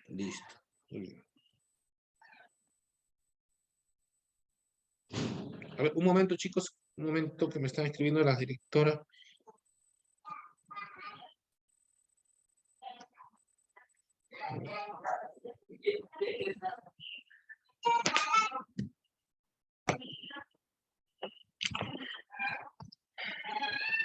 Listo. Muy bien. A ver, un momento, chicos. Un momento que me están escribiendo la directora.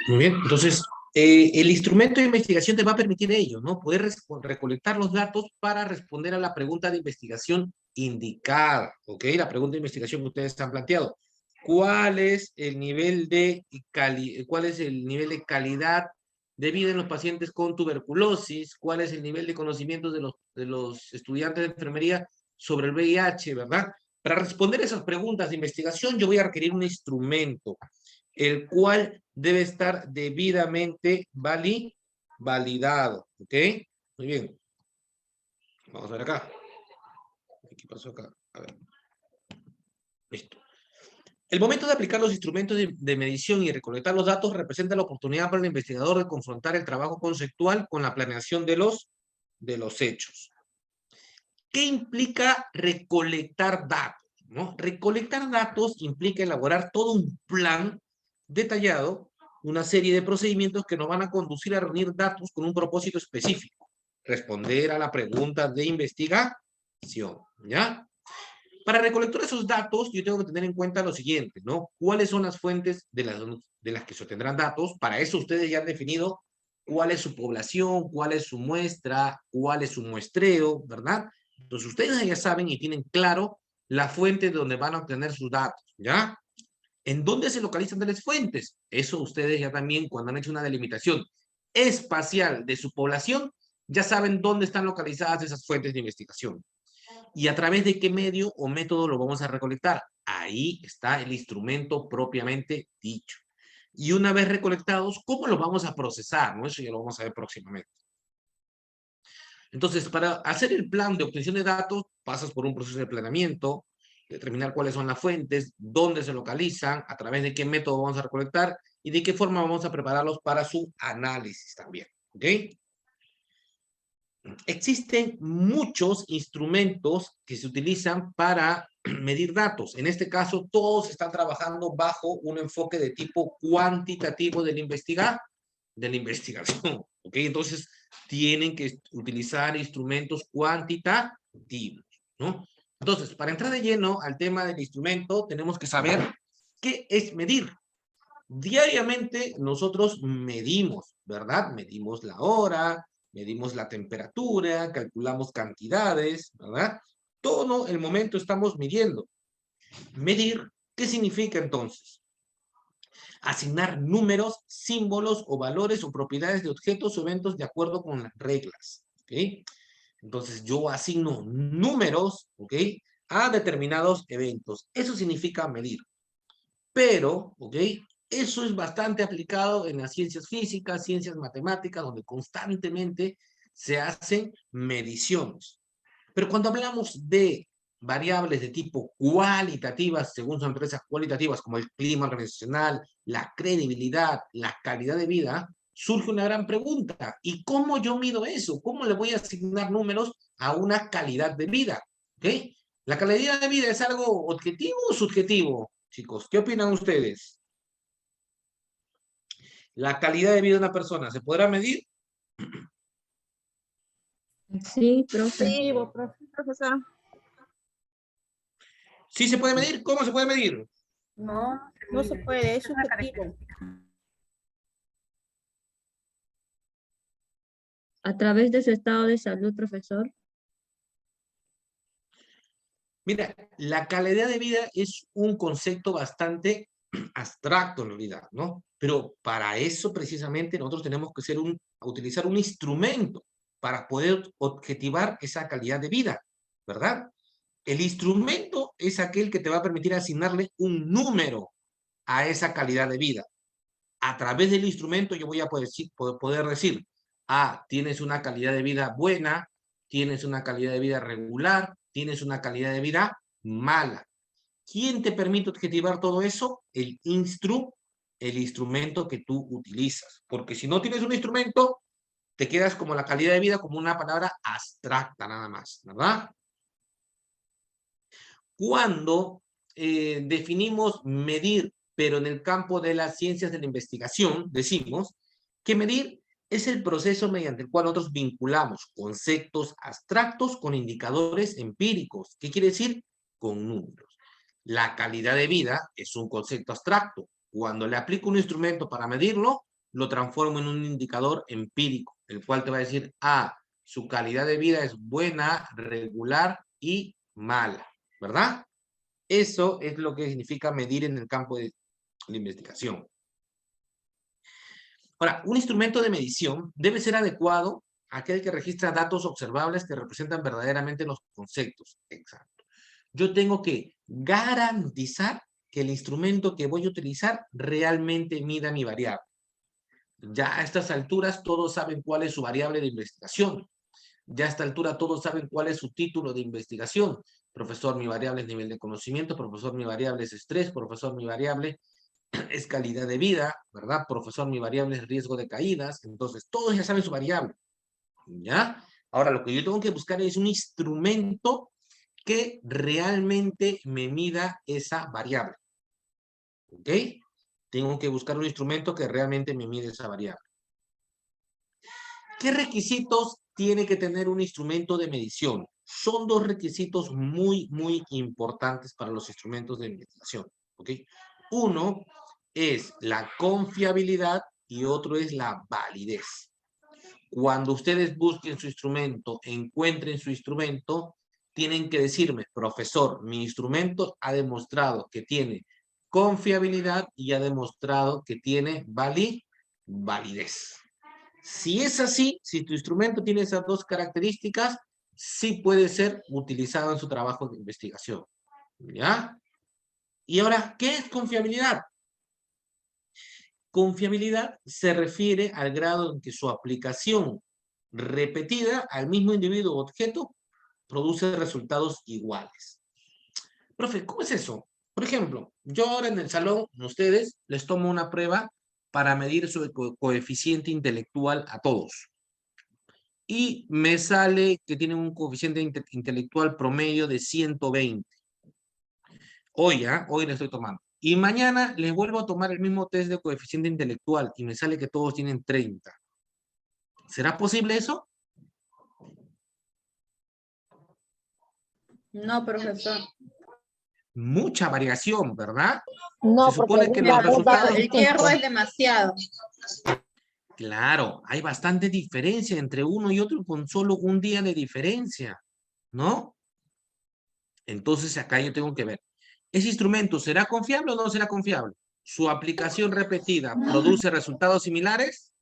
Muy bien, entonces, el instrumento de investigación te va a permitir ello, ¿no? Poder recolectar los datos para responder a la pregunta de investigación indicada, ¿ok? La pregunta de investigación que ustedes han planteado. ¿Cuál es el nivel de calidad de vida en los pacientes con tuberculosis? ¿Cuál es el nivel de conocimientos de los estudiantes de enfermería sobre el VIH, ¿verdad? Para responder esas preguntas de investigación, yo voy a requerir un instrumento el cual debe estar debidamente validado. ¿Ok? Muy bien. Vamos a ver acá. ¿Qué pasó acá? A ver. Listo. El momento de aplicar los instrumentos de medición y recolectar los datos representa la oportunidad para el investigador de confrontar el trabajo conceptual con la planeación de los hechos. ¿Qué implica recolectar datos? ¿No? Recolectar datos implica elaborar todo un plan detallado, una serie de procedimientos que nos van a conducir a reunir datos con un propósito específico. Responder a la pregunta de investigación, ¿ya? Para recolectar esos datos, yo tengo que tener en cuenta lo siguiente, ¿no? ¿Cuáles son las fuentes de las que se obtendrán datos? Para eso ustedes ya han definido cuál es su población, cuál es su muestra, cuál es su muestreo, ¿verdad? Entonces ustedes ya saben y tienen claro la fuente de donde van a obtener sus datos, ¿ya? ¿En dónde se localizan las fuentes? Eso ustedes ya también, cuando han hecho una delimitación espacial de su población, ya saben dónde están localizadas esas fuentes de investigación. ¿Y a través de qué medio o método lo vamos a recolectar? Ahí está el instrumento propiamente dicho. Y una vez recolectados, ¿cómo lo vamos a procesar? ¿No? Eso ya lo vamos a ver próximamente. Entonces, para hacer el plan de obtención de datos, pasas por un proceso de planeamiento, determinar cuáles son las fuentes, dónde se localizan, a través de qué método vamos a recolectar y de qué forma vamos a prepararlos para su análisis también. ¿Ok? Existen muchos instrumentos que se utilizan para medir datos. En este caso, todos están trabajando bajo un enfoque de tipo cuantitativo de la investigación. ¿Ok? Entonces, tienen que utilizar instrumentos cuantitativos, ¿no? Entonces, para entrar de lleno al tema del instrumento, tenemos que saber qué es medir. Diariamente nosotros medimos, ¿verdad? Medimos la hora, medimos la temperatura, calculamos cantidades, ¿verdad? Todo el momento estamos midiendo. Medir, ¿qué significa entonces? Asignar números, símbolos o valores o propiedades de objetos o eventos de acuerdo con las reglas, ¿ok? Entonces yo asigno números, ¿ok? A determinados eventos. Eso significa medir. Pero, ¿ok? Eso es bastante aplicado en las ciencias físicas, ciencias matemáticas, donde constantemente se hacen mediciones. Pero cuando hablamos de variables de tipo cualitativas, según son empresas cualitativas como el clima organizacional, la credibilidad, la calidad de vida, surge una gran pregunta. ¿Y cómo yo mido eso? ¿Cómo le voy a asignar números a una calidad de vida? ¿Ok? ¿La calidad de vida es algo objetivo o subjetivo? Chicos, ¿qué opinan ustedes? ¿La calidad de vida de una persona se podrá medir? Sí, profe. Sí, profesor. ¿Sí se puede medir? ¿Cómo se puede medir? No, no se puede, es subjetivo. A través de su estado de salud, profesor. Mira, la calidad de vida es un concepto bastante abstracto en realidad, ¿no? Pero para eso precisamente nosotros tenemos que utilizar un instrumento para poder objetivar esa calidad de vida, ¿verdad? El instrumento es aquel que te va a permitir asignarle un número a esa calidad de vida. A través del instrumento yo voy a poder decir, tienes una calidad de vida buena, tienes una calidad de vida regular, tienes una calidad de vida mala. ¿Quién te permite objetivar todo eso? El instrumento que tú utilizas. Porque si no tienes un instrumento, te quedas como la calidad de vida como una palabra abstracta nada más, ¿verdad? Cuando definimos medir, pero en el campo de las ciencias de la investigación, decimos que medir es el proceso mediante el cual nosotros vinculamos conceptos abstractos con indicadores empíricos. ¿Qué quiere decir? Con números. La calidad de vida es un concepto abstracto. Cuando le aplico un instrumento para medirlo, lo transformo en un indicador empírico, el cual te va a decir, su calidad de vida es buena, regular y mala, ¿verdad? Eso es lo que significa medir en el campo de la investigación. Ahora, un instrumento de medición debe ser adecuado a aquel que registra datos observables que representan verdaderamente los conceptos. Exacto. Yo tengo que garantizar que el instrumento que voy a utilizar realmente mida mi variable. Ya a estas alturas todos saben cuál es su variable de investigación. Ya a esta altura todos saben cuál es su título de investigación. Profesor, mi variable es nivel de conocimiento. Profesor, mi variable es estrés. Profesor, mi variable es calidad de vida, ¿verdad? Profesor, mi variable es riesgo de caídas. Entonces, todos ya saben su variable, ¿ya? Ahora, lo que yo tengo que buscar es un instrumento que realmente me mida esa variable, ¿ok? Tengo que buscar un instrumento que realmente me mide esa variable. ¿Qué requisitos tiene que tener un instrumento de medición? Son dos requisitos muy, muy importantes para los instrumentos de investigación, ¿ok? Uno es la confiabilidad y otro es la validez. Cuando ustedes busquen su instrumento, encuentren su instrumento, tienen que decirme, profesor, mi instrumento ha demostrado que tiene confiabilidad y ha demostrado que tiene validez. Si es así, si tu instrumento tiene esas dos características, sí puede ser utilizado en su trabajo de investigación. ¿Ya? Y ahora, ¿qué es confiabilidad? Confiabilidad se refiere al grado en que su aplicación repetida al mismo individuo o objeto produce resultados iguales. Profe, ¿cómo es eso? Por ejemplo, yo ahora en el salón, ustedes, les tomo una prueba para medir su coeficiente intelectual a todos. Y me sale que tienen un coeficiente intelectual promedio de 120. Hoy le estoy tomando. Y mañana les vuelvo a tomar el mismo test de coeficiente intelectual y me sale que todos tienen 30. ¿Será posible eso? No, profesor. Mucha variación, ¿verdad? No, Se porque supone que los resultados... El hierro es demasiado. Claro, hay bastante diferencia entre uno y otro con solo un día de diferencia, ¿no? Entonces acá yo tengo que ver, ¿ese instrumento será confiable o no será confiable? ¿Su aplicación repetida produce resultados similares?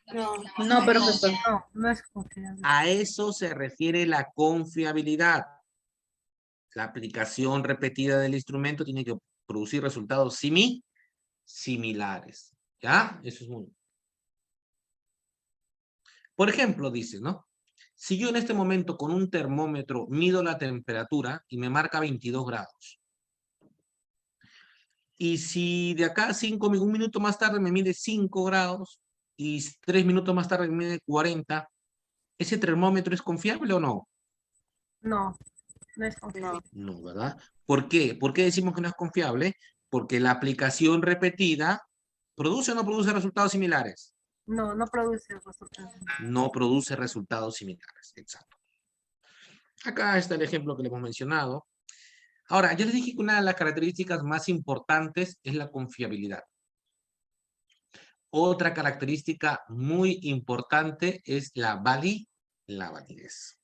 No, profesor. No, no es confiable. A eso se refiere la confiabilidad. La aplicación repetida del instrumento tiene que producir resultados similares. ¿Ya? Eso es muy... Por ejemplo, dice, ¿no? Si yo en este momento con un termómetro mido la temperatura y me marca 22 grados, y si de acá a un minuto más tarde me mide 5 grados, y 3 minutos más tarde me mide 40, ¿ese termómetro es confiable o no? No, no es confiable. No, ¿verdad? ¿Por qué? ¿Por qué decimos que no es confiable? Porque la aplicación repetida ¿produce o no produce resultados similares? No, no produce resultados. No produce resultados similares, exacto. Acá está el ejemplo que le hemos mencionado. Ahora, yo les dije que una de las características más importantes es la confiabilidad. Otra característica muy importante es la validez.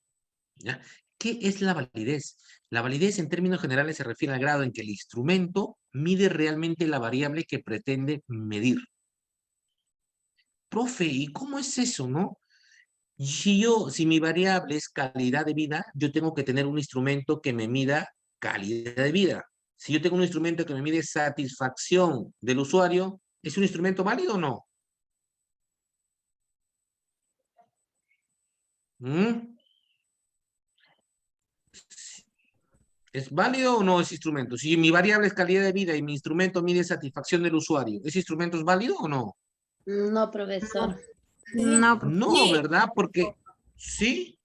¿Ya? ¿Qué es la validez? La validez en términos generales se refiere al grado en que el instrumento mide realmente la variable que pretende medir. Profe, ¿y cómo es eso, no? Si mi variable es calidad de vida, yo tengo que tener un instrumento que me mida calidad de vida. Si yo tengo un instrumento que me mide satisfacción del usuario, ¿es un instrumento válido o no? ¿Mm? ¿Es válido o no ese instrumento? Si mi variable es calidad de vida y mi instrumento mide satisfacción del usuario, ¿ese instrumento es válido o no? No, profesor. No, No, ¿verdad? Porque, ¿sí?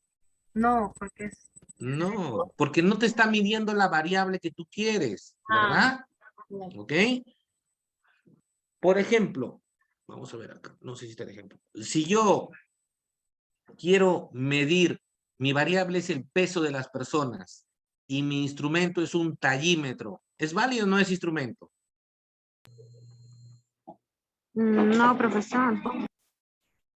No, porque es. No, porque no te está midiendo la variable que tú quieres, ¿verdad? ¿Ok? Por ejemplo, vamos a ver acá, no sé si está el ejemplo. Si yo quiero medir, mi variable es el peso de las personas y mi instrumento es un tallímetro, ¿es válido o no es instrumento? no, profesor.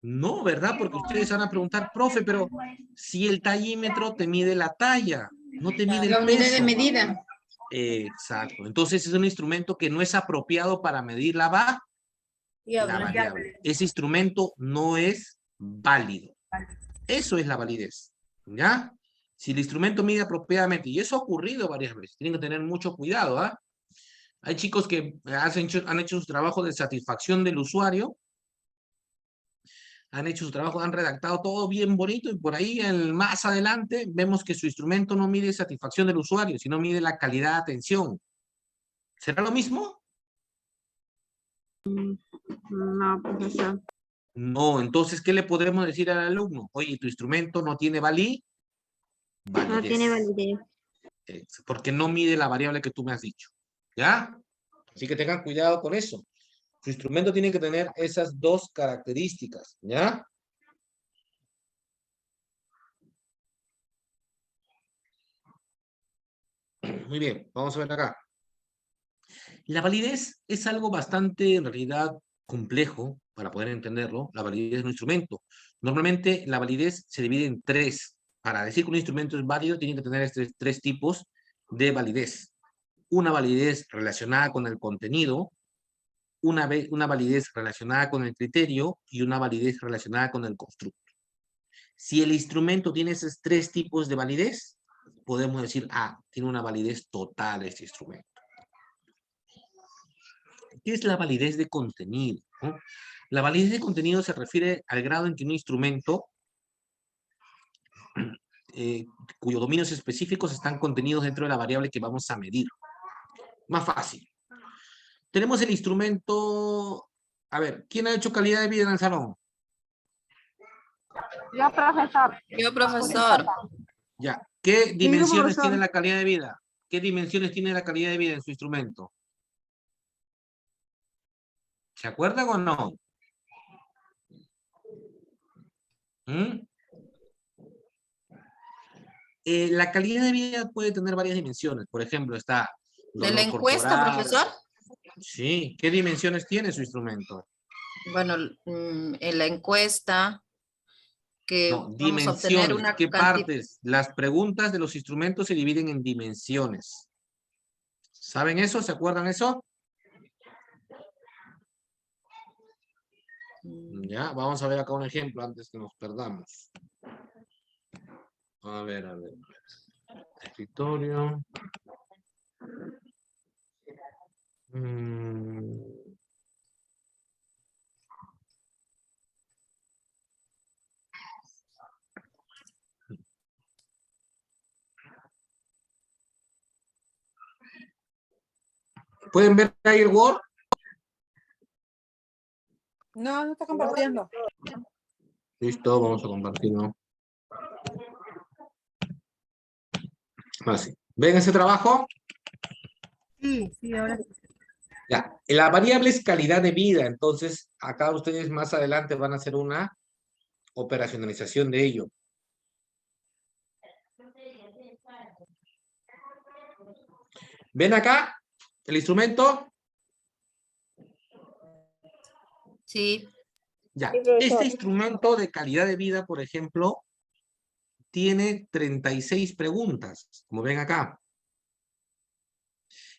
No, ¿verdad? Porque ustedes van a preguntar, profe, pero si el tallímetro te mide la talla, no te mide La el unidad de peso. medida. Exacto. Entonces es un instrumento que no es apropiado para medir la variable. Ese instrumento no es válido. Eso es la validez. ¿Ya? Si el instrumento mide apropiadamente, y eso ha ocurrido varias veces, tienen que tener mucho cuidado, ¿ah? Hay chicos que han hecho su trabajo de satisfacción del usuario, han hecho su trabajo, han redactado todo bien bonito y por ahí más adelante vemos que su instrumento no mide satisfacción del usuario, sino mide la calidad de atención. ¿Será lo mismo? No, profesor. No, entonces, ¿qué le podremos decir al alumno? Oye, tu instrumento no tiene validez. No tiene validez. Porque no mide la variable que tú me has dicho. ¿Ya? Así que tengan cuidado con eso. Su instrumento tiene que tener esas dos características. ¿Ya? Muy bien, vamos a ver acá. La validez es algo bastante, en realidad, complejo para poder entenderlo. La validez de un instrumento. Normalmente, la validez se divide en tres. Para decir que un instrumento es válido, tiene que tener estos tres tipos de validez. Una validez relacionada con el contenido, una validez relacionada con el criterio y una validez relacionada con el constructo. Si el instrumento tiene esos tres tipos de validez, podemos decir, tiene una validez total este instrumento. ¿Qué es la validez de contenido? ¿No? La validez de contenido se refiere al grado en que un instrumento, cuyos dominios específicos están contenidos dentro de la variable que vamos a medir. Más fácil. Tenemos el instrumento. A ver, ¿quién ha hecho calidad de vida en el salón? Yo, profesor. Yo, profesor. Ya. ¿Qué dimensiones profesor. tiene la calidad de vida? ¿Qué dimensiones tiene la calidad de vida en su instrumento? ¿Se acuerdan o no? ¿Mm? La calidad de vida puede tener varias dimensiones. Por ejemplo, está ¿De la dolor encuesta, corporal. profesor? Sí. ¿Qué dimensiones tiene su instrumento? Bueno, en la encuesta que No, vamos a obtener dimensiones. una ¿Qué cantidad. partes? Las preguntas de los instrumentos se dividen en dimensiones. ¿Saben eso? ¿Se acuerdan eso? Ya, vamos a ver acá un ejemplo antes que nos perdamos. A ver, a ver. Escritorio. ¿Pueden ver ahí el Word? No, no está compartiendo. Listo, vamos a compartirlo. Así. ¿Ven ese trabajo? Sí, ahora sí. Ya. La variable es calidad de vida. Entonces, acá ustedes más adelante van a hacer una operacionalización de ello. ¿Ven acá el instrumento? Sí. Ya. Este instrumento de calidad de vida, por ejemplo, tiene 36 preguntas, como ven acá.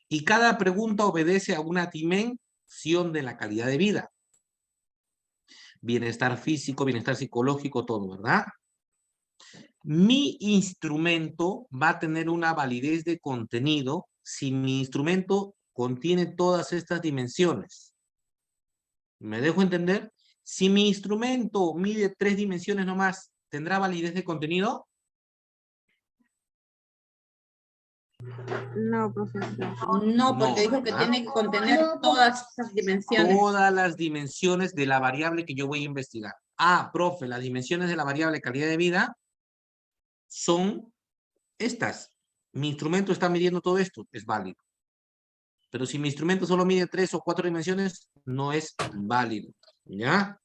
Y cada pregunta obedece a una dimensión de la calidad de vida. Bienestar físico, bienestar psicológico, todo, ¿verdad? Mi instrumento va a tener una validez de contenido si mi instrumento contiene todas estas dimensiones. ¿Me dejo entender? Si mi instrumento mide 3 dimensiones nomás, ¿tendrá validez de contenido? No, profesor. No, porque No, dijo que ¿verdad? tiene que contener todas esas dimensiones. Todas las dimensiones de la variable que yo voy a investigar. profe, las dimensiones de la variable calidad de vida son estas. Mi instrumento está midiendo todo esto, es válido. Pero si mi instrumento solo mide 3 o 4 dimensiones, no es válido. ¿Ya?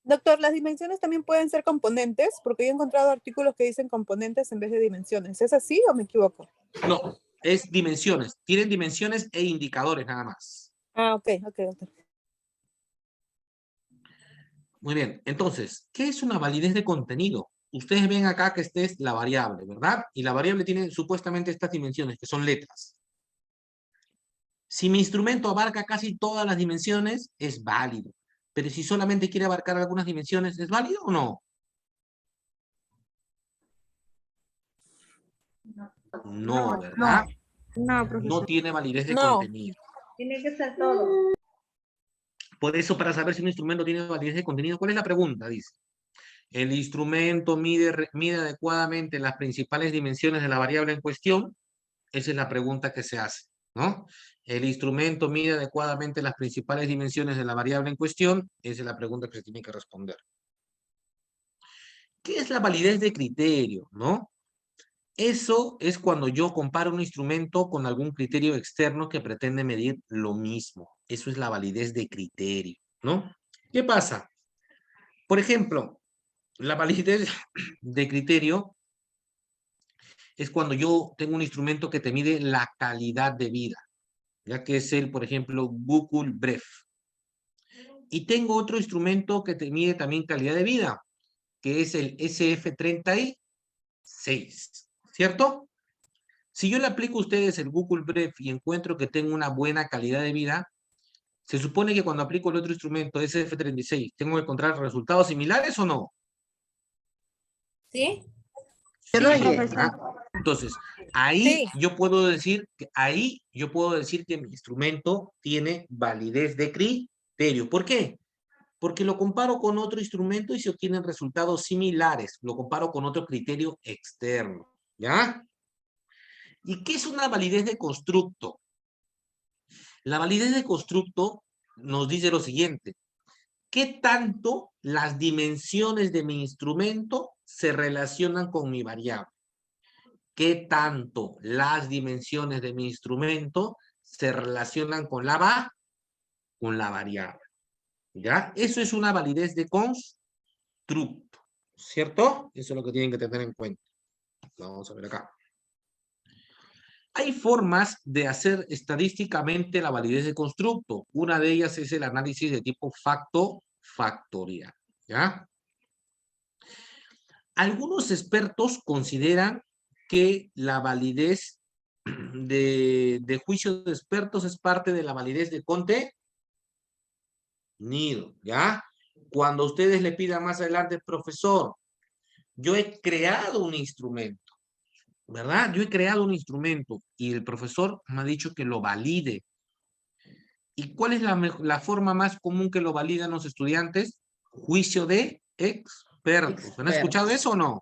Doctor, las dimensiones también pueden ser componentes, porque yo he encontrado artículos que dicen componentes en vez de dimensiones. ¿Es así o me equivoco? No, es dimensiones. Tienen dimensiones e indicadores nada más. Ah, ok, doctor. Muy bien. Entonces, ¿qué es una validez de contenido? Ustedes ven acá que esta es la variable, ¿verdad? Y la variable tiene supuestamente estas dimensiones, que son letras. Si mi instrumento abarca casi todas las dimensiones, es válido. Pero si solamente quiere abarcar algunas dimensiones, ¿es válido o no? No, ¿verdad? No, profesor. No tiene validez de No. contenido. Tiene que ser todo. Por eso, para saber si un instrumento tiene validez de contenido, ¿cuál es la pregunta? Dice, ¿el instrumento mide adecuadamente las principales dimensiones de la variable en cuestión? Esa es la pregunta que se hace, ¿no? ¿El instrumento mide adecuadamente las principales dimensiones de la variable en cuestión? Esa es la pregunta que se tiene que responder. ¿Qué es la validez de criterio, no? Eso es cuando yo comparo un instrumento con algún criterio externo que pretende medir lo mismo. Eso es la validez de criterio, ¿no? ¿Qué pasa? Por ejemplo, la validez de criterio es cuando yo tengo un instrumento que te mide la calidad de vida, ya que es el, por ejemplo, Google Bref. Y tengo otro instrumento que te mide también calidad de vida, que es el SF36, ¿cierto? Si yo le aplico a ustedes el Google Bref y encuentro que tengo una buena calidad de vida, se supone que cuando aplico el otro instrumento, SF36, ¿tengo que encontrar resultados similares o no? ¿Sí? Sí, profesor. ¿verdad? Entonces, ahí Sí. yo puedo decir que mi instrumento tiene validez de criterio. ¿Por qué? Porque lo comparo con otro instrumento y se obtienen resultados similares. Lo comparo con otro criterio externo. ¿Ya? ¿Y qué es una validez de constructo? La validez de constructo nos dice lo siguiente. ¿Qué tanto las dimensiones de mi instrumento se relacionan con mi variable? ¿Qué tanto las dimensiones de mi instrumento se relacionan con la variable? ¿Ya? Eso es una validez de constructo, ¿cierto? Eso es lo que tienen que tener en cuenta. Vamos a ver acá. Hay formas de hacer estadísticamente la validez de constructo. Una de ellas es el análisis de tipo factorial, ¿ya? Algunos expertos consideran que la validez de juicio de expertos es parte de la validez de contenido, ¿ya? Cuando ustedes le pidan más adelante, profesor, yo he creado un instrumento, ¿verdad? Yo he creado un instrumento y el profesor me ha dicho que lo valide. ¿Y cuál es la forma más común que lo validan los estudiantes? Juicio de expertos. ¿Han escuchado eso o no?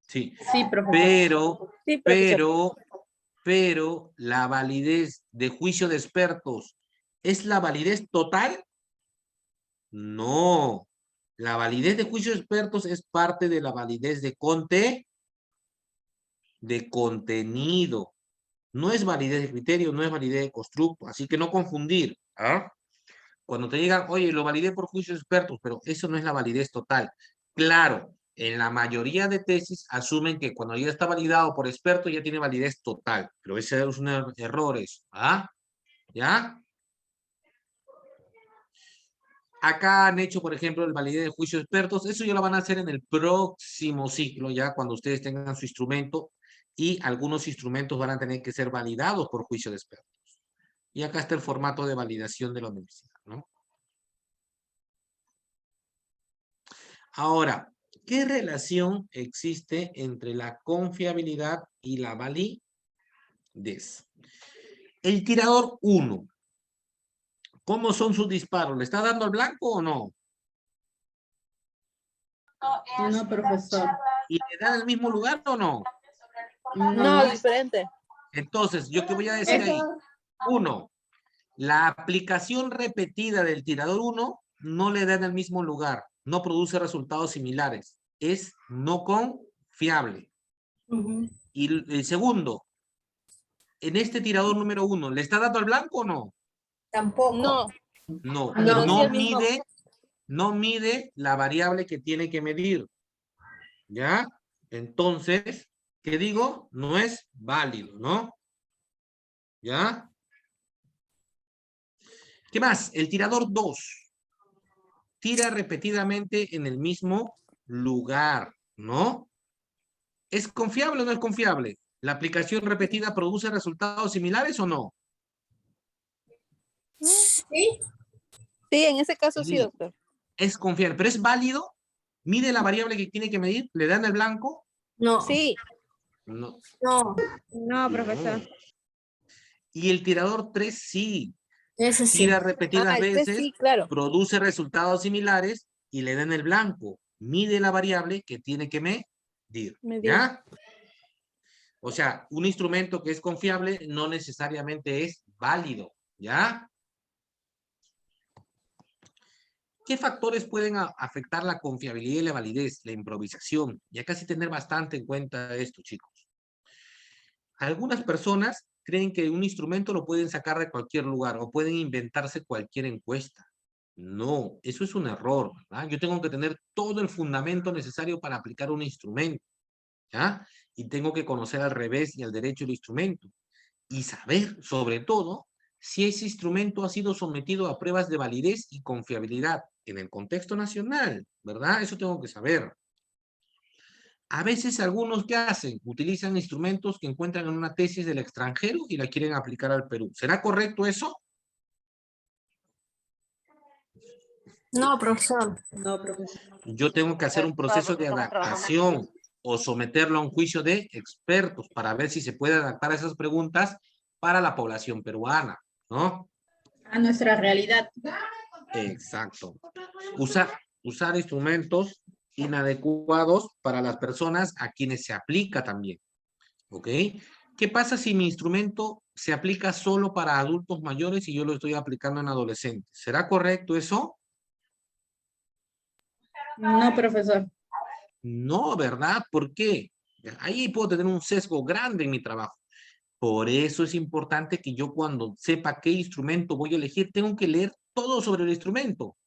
Sí. Sí, profesor. Sí, profesor. Pero la validez de juicio de expertos, ¿es la validez total? No. La validez de juicio de expertos es parte de la validez de contenido. No es validez de criterio, no es validez de constructo. Así que no confundir. ¿Ah? Cuando te digan, oye, lo validé por juicio de expertos, pero eso no es la validez total. Claro, en la mayoría de tesis asumen que cuando ya está validado por experto ya tiene validez total, pero ese es un error eso. ¿Ah? ¿Ya? Acá han hecho, por ejemplo, el validez de juicio de expertos. Eso ya lo van a hacer en el próximo ciclo, ya cuando ustedes tengan su instrumento y algunos instrumentos van a tener que ser validados por juicio de expertos. Y acá está el formato de validación de la universidad, ¿no? Ahora, ¿qué relación existe entre la confiabilidad y la validez? El tirador 1. ¿Cómo son sus disparos? ¿Le está dando al blanco o no? No, profesor. ¿Y le da en el mismo lugar o no? No, diferente. Entonces, ¿yo qué voy a decir ahí? 1. La aplicación repetida del tirador 1 no le da en el mismo lugar, no produce resultados similares, es no confiable. Y el segundo, en este tirador número 1, ¿le está dando al blanco o no? Tampoco. No, No, pero sí no el mismo. mide la variable que tiene que medir. ¿Ya? Entonces, ¿qué digo? No es válido, ¿no? ¿Ya? ¿Qué más? El tirador 2. Tira repetidamente en el mismo lugar, ¿no? ¿Es confiable o no es confiable? ¿La aplicación repetida produce resultados similares o no? ¿Sí? Sí, en ese caso sí, Sí. doctor. Es confiable, pero ¿es válido? ¿Mide la variable que tiene que medir? ¿Le dan el blanco? No. Sí. No. No. No, profesor. No. Y el tirador 3 sí. Ese sí. Tira repetidas El tres veces, sí, claro. produce resultados similares y le dan el blanco. Mide la variable que tiene que medir. ¿Ya? O sea, un instrumento que es confiable no necesariamente es válido. ¿Ya? ¿Qué factores pueden afectar la confiabilidad y la validez? La improvisación. Y acá sí tener bastante en cuenta esto, chicos. Algunas personas creen que un instrumento lo pueden sacar de cualquier lugar o pueden inventarse cualquier encuesta. No, eso es un error, ¿verdad? Yo tengo que tener todo el fundamento necesario para aplicar un instrumento, ¿ya? Y tengo que conocer al revés y al derecho del instrumento. Y saber, sobre todo, si ese instrumento ha sido sometido a pruebas de validez y confiabilidad en el contexto nacional, ¿verdad? Eso tengo que saber. A veces algunos, ¿qué hacen? Utilizan instrumentos que encuentran en una tesis del extranjero y la quieren aplicar al Perú. ¿Será correcto eso? No, profesor. No, profesor. Yo tengo que hacer un proceso de adaptación o someterlo a un juicio de expertos para ver si se puede adaptar a esas preguntas para la población peruana, ¿no? A nuestra realidad. Exacto. Usar instrumentos inadecuados para las personas a quienes se aplica también, ¿ok? ¿Qué pasa si mi instrumento se aplica solo para adultos mayores y yo lo estoy aplicando en adolescentes? ¿Será correcto eso? No, profesor. No, ¿verdad? ¿Por qué? Ahí puedo tener un sesgo grande en mi trabajo. Por eso es importante que yo cuando sepa qué instrumento voy a elegir, tengo que leer todo sobre el instrumento.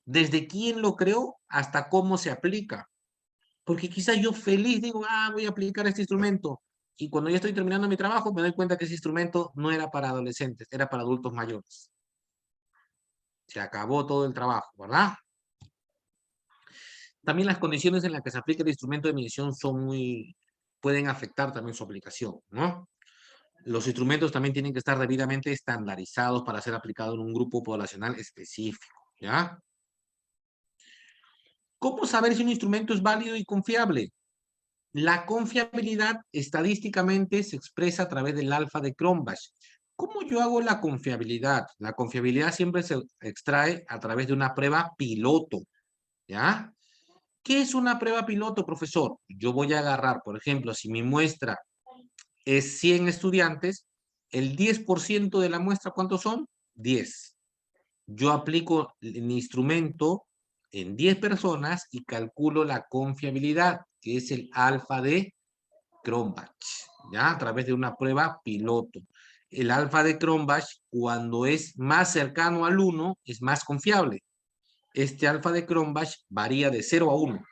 Desde quién lo creó hasta cómo se aplica. Porque quizás yo feliz digo, voy a aplicar este instrumento. Y cuando ya estoy terminando mi trabajo, me doy cuenta que ese instrumento no era para adolescentes, era para adultos mayores. Se acabó todo el trabajo, ¿verdad? También las condiciones en las que se aplica el instrumento de medición pueden afectar también su aplicación, ¿no? Los instrumentos también tienen que estar debidamente estandarizados para ser aplicados en un grupo poblacional específico, ¿ya? ¿Cómo saber si un instrumento es válido y confiable? La confiabilidad estadísticamente se expresa a través del alfa de Cronbach. ¿Cómo yo hago la confiabilidad? La confiabilidad siempre se extrae a través de una prueba piloto, ¿ya? ¿Qué es una prueba piloto, profesor? Yo voy a agarrar, por ejemplo, si mi muestra es 100 estudiantes, el 10% de la muestra, ¿cuántos son? 10. Yo aplico el instrumento en 10 personas y calculo la confiabilidad, que es el alfa de Cronbach, ¿ya? A través de una prueba piloto. El alfa de Cronbach, cuando es más cercano al 1, es más confiable. Este alfa de Cronbach varía de 0 a 1.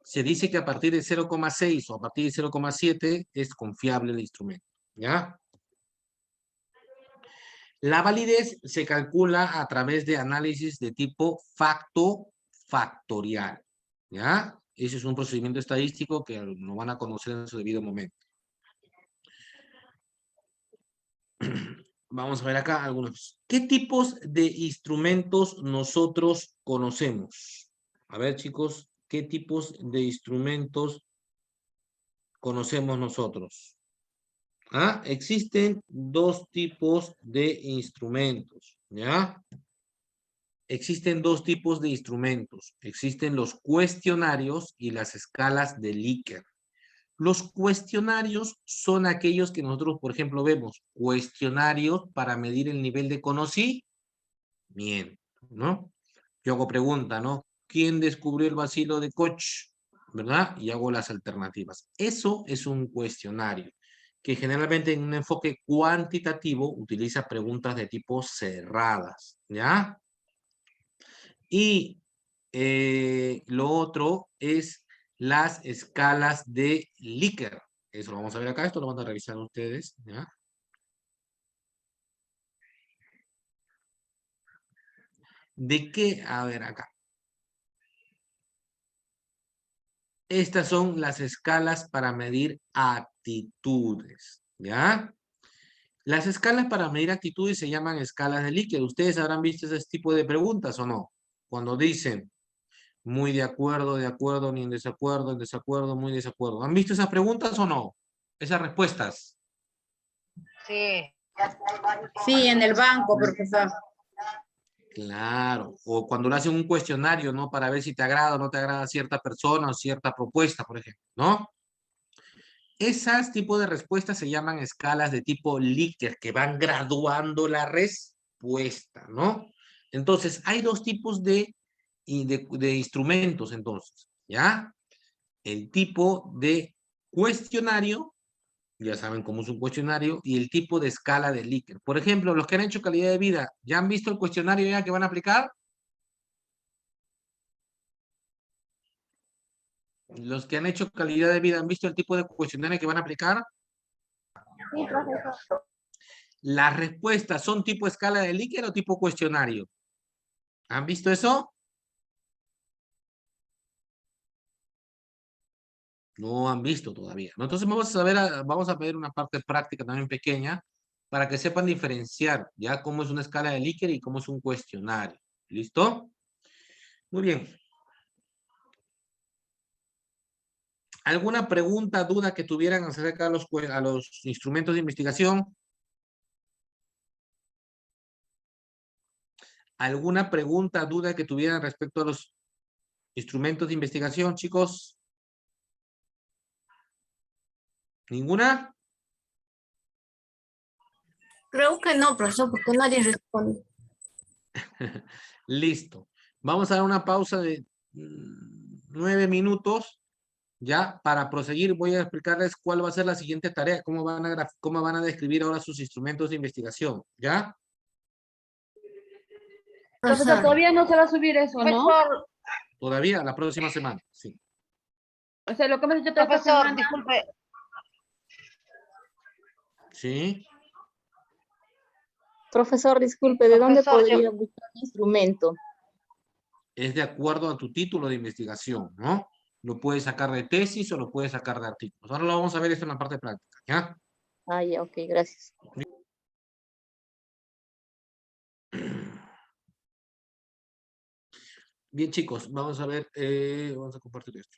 Se dice que a partir de 0,6 o a partir de 0,7 es confiable el instrumento, ¿ya? La validez se calcula a través de análisis de tipo factorial, ¿ya? Ese es un procedimiento estadístico que lo van a conocer en su debido momento. Vamos a ver acá algunos. ¿Qué tipos de instrumentos nosotros conocemos? A ver, chicos, ¿qué tipos de instrumentos conocemos nosotros? Existen dos tipos de instrumentos, ¿ya? Existen dos tipos de instrumentos. Existen los cuestionarios y las escalas de Likert. Los cuestionarios son aquellos que nosotros, por ejemplo, vemos. Cuestionarios para medir el nivel de conocimiento, ¿no? Yo hago pregunta, ¿no? ¿Quién descubrió el bacilo de Koch? ¿Verdad? Y hago las alternativas. Eso es un cuestionario que generalmente en un enfoque cuantitativo utiliza preguntas de tipo cerradas, ¿ya? Y lo otro es las escalas de Likert. Eso lo vamos a ver acá, esto lo van a revisar ustedes, ¿ya? ¿De qué? A ver acá. Estas son las escalas para medir actitudes, ¿ya? Las escalas para medir actitudes se llaman escalas de Likert. ¿Ustedes habrán visto ese tipo de preguntas o no? Cuando dicen muy de acuerdo, ni en desacuerdo, muy desacuerdo. ¿Han visto esas preguntas o no? Esas respuestas. Sí. Sí, en el banco, profesor. Claro. O cuando le hacen un cuestionario, ¿no? Para ver si te agrada o no te agrada cierta persona o cierta propuesta, por ejemplo, ¿no? Esas tipos de respuestas se llaman escalas de tipo Likert, que van graduando la respuesta, ¿no? Entonces, hay dos tipos de instrumentos, entonces, ¿ya? El tipo de cuestionario, ya saben cómo es un cuestionario, y el tipo de escala de Likert. Por ejemplo, los que han hecho calidad de vida, ¿ya han visto el cuestionario ya que van a aplicar? Los que han hecho calidad de vida, ¿han visto el tipo de cuestionario que van a aplicar? Sí, profesor. Las respuestas son tipo escala de Likert o tipo cuestionario. ¿Han visto eso? No han visto todavía, ¿no? Entonces vamos a ver una parte práctica también pequeña para que sepan diferenciar ya cómo es una escala de Likert y cómo es un cuestionario. ¿Listo? Muy bien. ¿Alguna pregunta, duda que tuvieran acerca a los instrumentos de investigación? ¿Alguna pregunta, duda que tuvieran respecto a los instrumentos de investigación, chicos? ¿Ninguna? Creo que no, profesor, porque nadie responde. Listo. Vamos a dar una pausa de 9 minutos. Ya, para proseguir, voy a explicarles cuál va a ser la siguiente tarea, cómo van a describir ahora sus instrumentos de investigación. ¿Ya? Profesor, Profesor, todavía no se va a subir eso, ¿no? Profesor, Todavía, la próxima semana. Sí. O sea, lo que hemos hecho toda esta profesor, semana. disculpe. Sí. Profesor, disculpe, ¿de dónde Profesor, podría buscar un instrumento? Es de acuerdo a tu título de investigación, ¿no? Lo puedes sacar de tesis o lo puedes sacar de artículos. Ahora lo vamos a ver esto en la parte práctica, ¿ya? Ah, ya, ok, gracias. Bien, chicos, vamos a ver, vamos a compartir esto.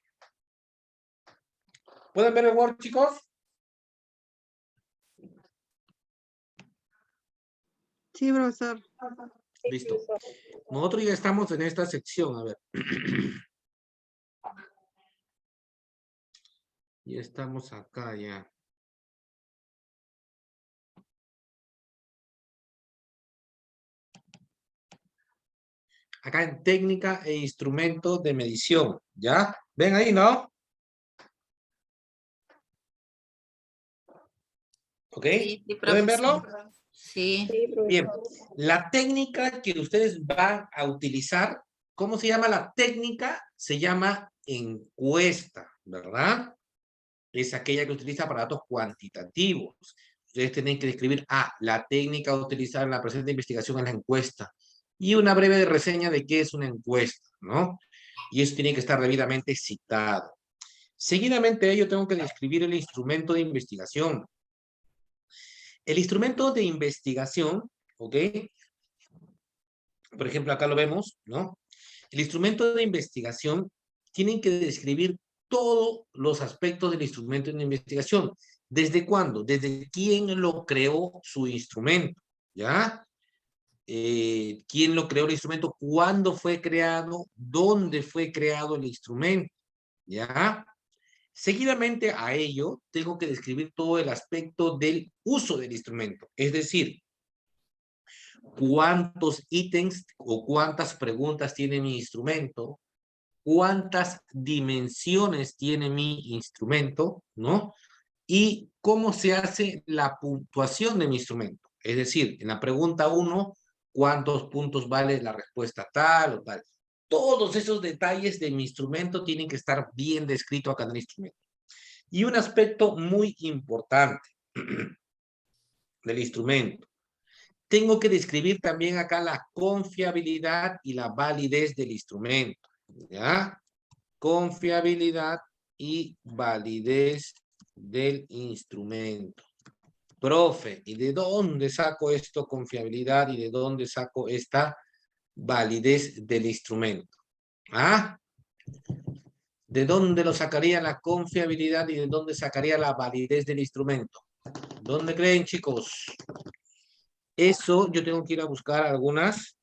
¿Pueden ver el Word, chicos? Sí, profesor. Listo. Nosotros ya estamos en esta sección, a ver. Ya estamos acá, ya. Acá en técnica e instrumentos de medición, ¿ya? ¿Ven ahí, no? ¿Ok? Sí, sí, ¿Pueden profesor. verlo? Sí. Bien. La técnica que ustedes van a utilizar, ¿cómo se llama la técnica? Se llama encuesta, ¿verdad? Es aquella que utiliza para datos cuantitativos. Ustedes tienen que describir, la técnica utilizada en la presente investigación es la encuesta. Y una breve reseña de qué es una encuesta, ¿no? Y eso tiene que estar debidamente citado. Seguidamente a ello tengo que describir el instrumento de investigación. El instrumento de investigación, ¿ok? Por ejemplo, acá lo vemos, ¿no? El instrumento de investigación tiene que describir todos los aspectos del instrumento de investigación. ¿Desde cuándo? Desde quién lo creó su instrumento, ¿ya? ¿Quién lo creó el instrumento? ¿Cuándo fue creado? ¿Dónde fue creado el instrumento? ¿Ya? Seguidamente a ello, tengo que describir todo el aspecto del uso del instrumento. Es decir, cuántos ítems o cuántas preguntas tiene mi instrumento, cuántas dimensiones tiene mi instrumento, ¿no? Y cómo se hace la puntuación de mi instrumento. Es decir, en la pregunta 1, ¿cuántos puntos vale la respuesta tal o tal? Todos esos detalles de mi instrumento tienen que estar bien descritos acá en el instrumento. Y un aspecto muy importante del instrumento. Tengo que describir también acá la confiabilidad y la validez del instrumento. ¿Ya? Confiabilidad y validez del instrumento. Profe, ¿y de dónde saco esto, confiabilidad, y de dónde saco esta validez del instrumento? ¿Ah? ¿De dónde lo sacaría la confiabilidad y de dónde sacaría la validez del instrumento? ¿Dónde creen, chicos? Eso yo tengo que ir a buscar algunas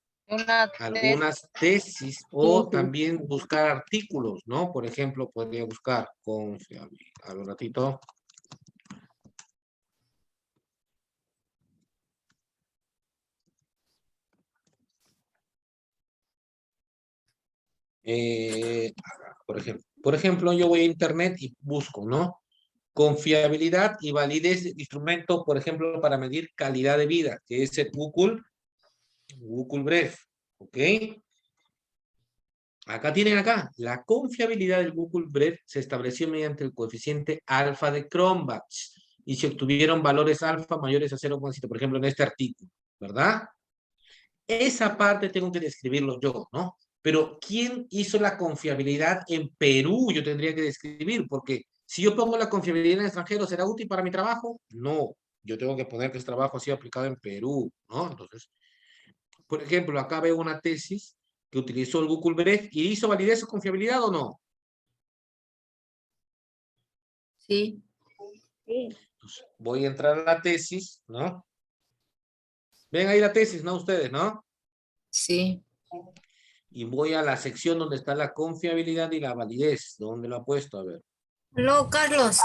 tesis o también buscar artículos, ¿no? Por ejemplo, podría buscar confiabilidad. A ver, un ratito. Por ejemplo, yo voy a internet y busco, ¿no? Confiabilidad y validez del instrumento, por ejemplo, para medir calidad de vida, que es el Google Bref, ¿ok? Acá tienen la confiabilidad del Google Bref se estableció mediante el coeficiente alfa de Cronbach y se obtuvieron valores alfa mayores a 0,7, por ejemplo, en este artículo, ¿verdad? Esa parte tengo que describirlo yo, ¿no? Pero ¿quién hizo la confiabilidad en Perú? Yo tendría que describir, porque si yo pongo la confiabilidad en extranjero, ¿será útil para mi trabajo? No, yo tengo que poner que ese trabajo ha sido aplicado en Perú, ¿no? Entonces, por ejemplo, acá veo una tesis que utilizó el Google Bref y hizo validez o confiabilidad o no. Sí. Entonces, voy a entrar a la tesis, ¿no? Ven ahí la tesis, ¿no? Ustedes, ¿no? Sí. Y voy a la sección donde está la confiabilidad y la validez. ¿Dónde lo ha puesto? A ver. Aló, Carlos.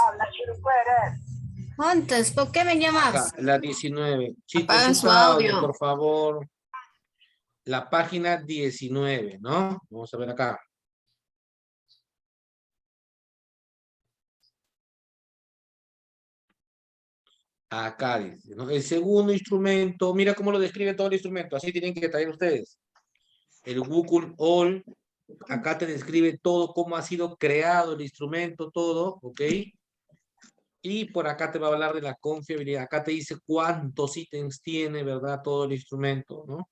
Antes, ¿por qué me Acá, llamas? la 19. Chicos, Apagan sus su audios, audio. por favor. La página 19, ¿no? Vamos a ver acá. Acá dice, ¿no? El segundo instrumento, mira cómo lo describe todo el instrumento. Así tienen que traer ustedes. El Google All, acá te describe todo, cómo ha sido creado el instrumento, todo, ¿ok? Y por acá te va a hablar de la confiabilidad. Acá te dice cuántos ítems tiene, ¿verdad? Todo el instrumento, ¿no?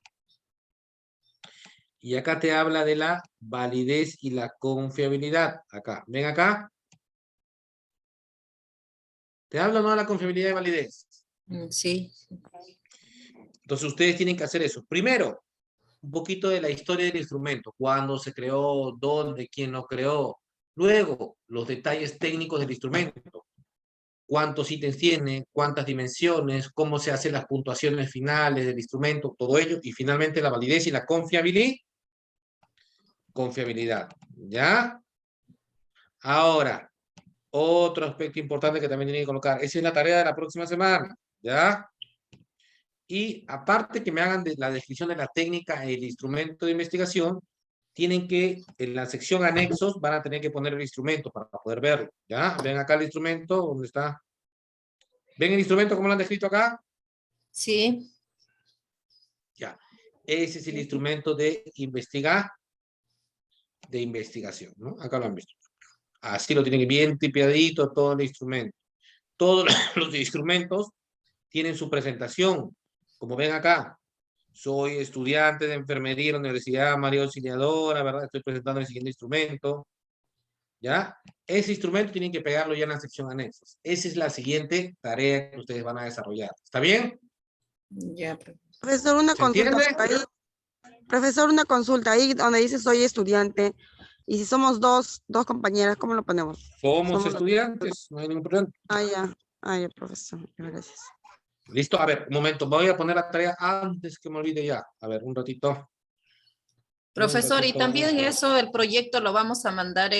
Y acá te habla de la validez y la confiabilidad. Acá, ven acá. Te habla, ¿no? De la confiabilidad y validez. Sí. Entonces ustedes tienen que hacer eso. Primero, un poquito de la historia del instrumento. Cuándo se creó, dónde, quién lo creó. Luego, los detalles técnicos del instrumento. Cuántos ítems tiene, cuántas dimensiones, cómo se hacen las puntuaciones finales del instrumento, todo ello. Y finalmente la validez y la confiabilidad. ¿Ya? Ahora, otro aspecto importante que también tienen que colocar. Esa es la tarea de la próxima semana. ¿Ya? Y aparte que me hagan la descripción de la técnica e el instrumento de investigación, tienen que, en la sección anexos, van a tener que poner el instrumento para poder verlo. ¿Ya? Ven acá el instrumento, ¿dónde está? ¿Ven el instrumento como lo han descrito acá? Sí. Ya. Ese es el instrumento de investigación, ¿no? Acá lo han visto. Así lo tienen bien tipiadito todo el instrumento. Todos los instrumentos tienen su presentación. Como ven acá, soy estudiante de enfermería en la Universidad María Auxiliadora, ¿verdad? Estoy presentando el siguiente instrumento. ¿Ya? Ese instrumento tienen que pegarlo ya en la sección anexos. Esa es la siguiente tarea que ustedes van a desarrollar. ¿Está bien? Ya. Profesor, una ¿Se consulta. entiende? Ahí, profesor, una consulta. Ahí donde dice soy estudiante. Y si somos dos compañeras, ¿cómo lo ponemos? Somos Somos- estudiantes, no hay ningún problema. Ah, ya, profesor. Gracias. Listo, a ver, un momento, voy a poner la tarea antes que me olvide ya. A ver, un ratito. Profesor, y también Un eso, el proyecto lo vamos a mandar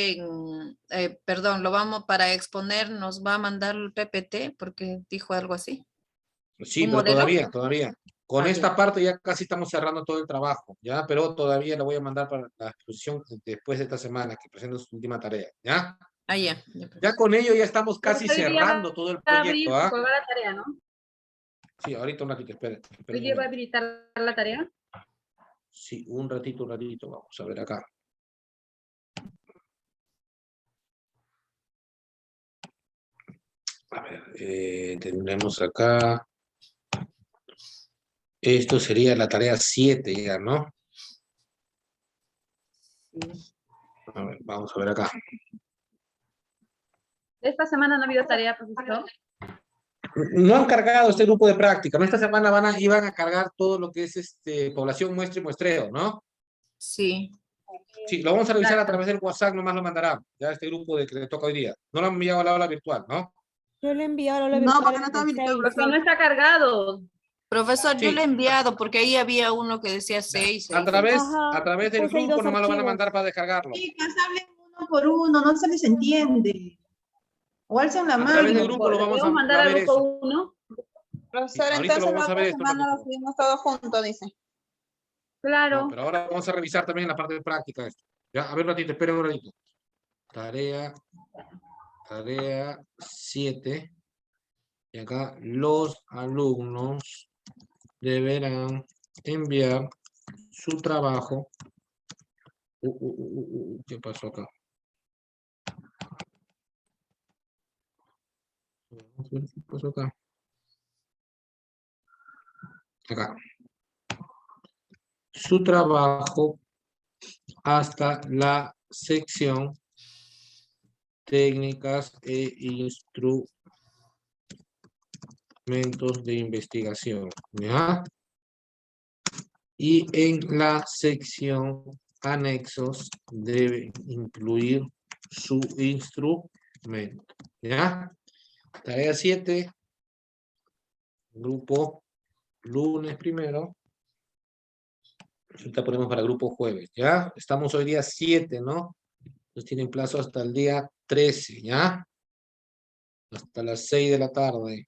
perdón, lo vamos para exponer, nos va a mandar el PPT, porque dijo algo así. Sí, ¿Un pero modelo? todavía. Con Ah, esta ya. parte ya casi estamos cerrando todo el trabajo, ¿ya? Pero todavía la voy a mandar para la exposición después de esta semana, que presente su última tarea, ¿ya? Ah, ya. Ya con ello ya estamos casi Profesor, hoy día cerrando todo el va a proyecto, abrir ¿ah? y colgar la tarea, ¿no? Sí, ahorita un ratito, esperen Hoy un día va a momento. habilitar la tarea. Sí, un ratito, vamos a ver acá. A ver, tenemos acá. Esto sería la tarea 7 ya, ¿no? A ver, vamos a ver acá. Esta semana no ha habido tarea, profesor. No han cargado este grupo de práctica, ¿no? Esta semana iban a cargar todo lo que es población muestra y muestreo, ¿no? Sí. Sí, lo vamos a revisar a Claro. través del WhatsApp, nomás lo mandarán, ya este grupo de que le toca hoy día. No lo han enviado a la aula virtual, ¿no? Yo le envié a la No, virtual porque no está el habilitado, 6. Porque no está cargado. Profesor, yo Sí. le he enviado porque ahí había uno que decía 6. A través Ajá, del puse ahí grupo dos nomás lo van a archivos. mandar para descargarlo. Chicas, hablen uno por uno, no se les entiende. O alcen la A través del mano. grupo lo ¿Le vamos podemos mandar a al ver grupo eso. 1? Profesor, ahorita entonces lo vamos la a ver otra esto un semana lo ratito. subimos todos juntos, dice. Claro. No, pero ahora vamos a revisar también la parte de práctica esto. Ya, a ver un ratito, esperen un ratito. Tarea 7. Y acá los alumnos deberán enviar su trabajo. ¿Qué pasó acá? ¿Qué pasó acá? Acá. Su trabajo hasta la sección técnicas e instrumentos de investigación. ¿Ya? Y en la sección anexos debe incluir su instrumento. ¿Ya? Tarea 7. Grupo lunes primero. Ahorita ponemos para grupo jueves. ¿Ya? Estamos hoy día 7, ¿no? Entonces tienen plazo hasta el día 13, ¿ya? Hasta las 6 de la tarde.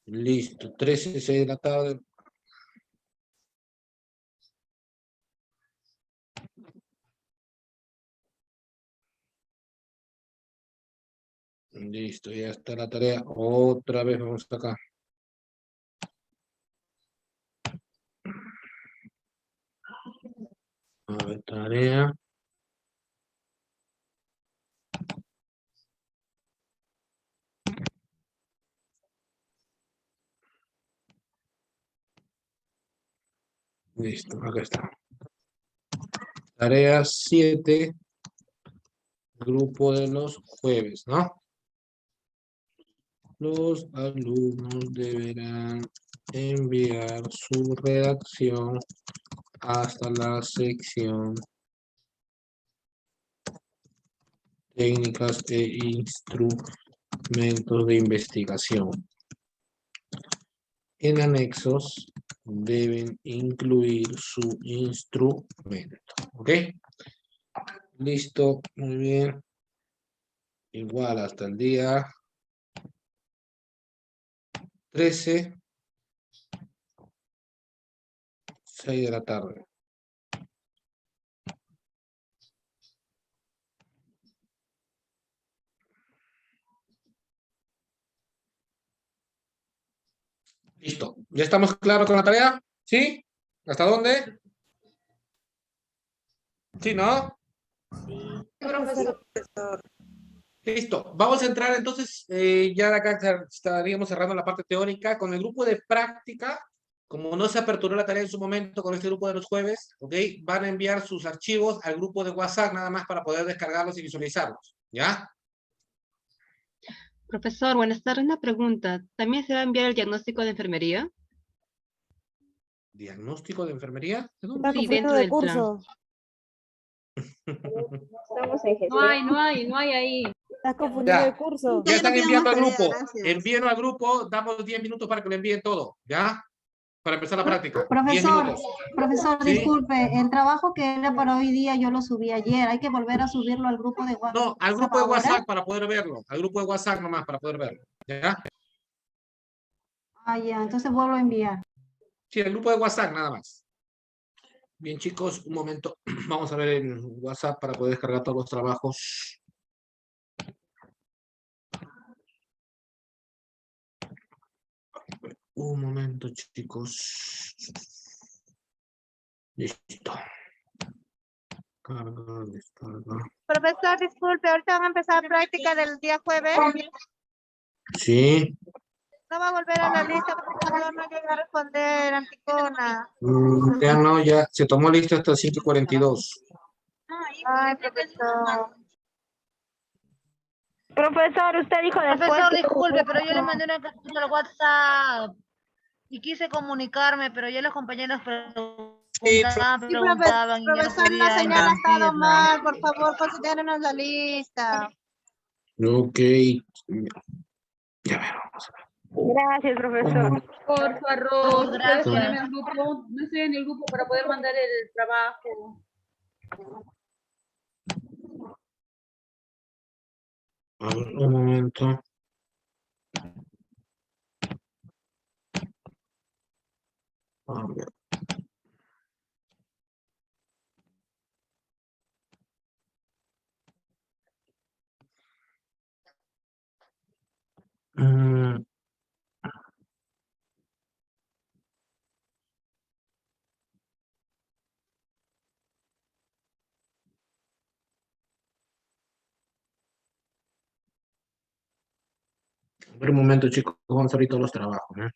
Listo, 13, 6 de la tarde. Listo, ya está la tarea. Otra vez vamos acá. A ver, tarea. Listo, acá está. Tarea 7. Grupo de los jueves, ¿no? Los alumnos deberán enviar su redacción hasta la sección técnicas e instrumentos de investigación. En anexos deben incluir su instrumento. ¿Ok? Listo, muy bien. Igual hasta el día 13, 6 de la tarde. Listo. ¿Ya estamos claros con la tarea? ¿Sí? ¿Hasta dónde? ¿Sí, no? Profesor, Listo. Vamos a entrar entonces, ya de acá estaríamos cerrando la parte teórica con el grupo de práctica. Como no se aperturó la tarea en su momento con este grupo de los jueves, ¿ok? Van a enviar sus archivos al grupo de WhatsApp nada más para poder descargarlos y visualizarlos, ¿ya? Profesor, buenas tardes. Una pregunta. ¿También se va a enviar el diagnóstico de enfermería? ¿Diagnóstico de enfermería? está Sí, confundiendo dentro de del plan. curso. Estamos en No hay ahí. Estás confundiendo Ya. de curso. Ya están no enviando al pidamos grupo. tarea, gracias. Envíenlo al grupo, damos 10 minutos para que lo envíen todo, ¿ya? Para empezar la práctica. 10 Profesor, minutos. profesor, ¿Sí? disculpe, el trabajo que era para hoy día yo lo subí ayer, hay que volver a subirlo al grupo de WhatsApp. No, al grupo de ahora. WhatsApp para poder verlo. Al grupo de WhatsApp nomás para poder verlo. ¿Ya? Ah, ya, entonces vuelvo a enviar. Sí, el grupo de WhatsApp nada más. Bien, chicos, un momento. Vamos a ver el WhatsApp para poder descargar todos los trabajos. Un momento, chicos. Listo. Carga, descarga. Profesor, disculpe, ahorita van a empezar práctica del día jueves. Sí. No va a volver a la lista, por favor, no llega a responder, Anticona. Ya no, ya se tomó lista hasta 5:42. Ay, profesor. Profesor, usted dijo después. Profesor, disculpe, pero yo le mandé una captura al WhatsApp y quise comunicarme, pero ya los compañeros preguntaban y ya no Profesor, la podía señal ha estado interrumpirla. mal. Por favor, considérenos la lista. Ok. Ya vemos. Gracias, profesor. Por favor, ustedes Gracias. ponen el grupo. No estoy en el grupo para poder mandar el trabajo. A ver, un momento. A ver. Mm, a ver, un momento, chicos. Vamos a abrir todos los trabajos, ¿eh?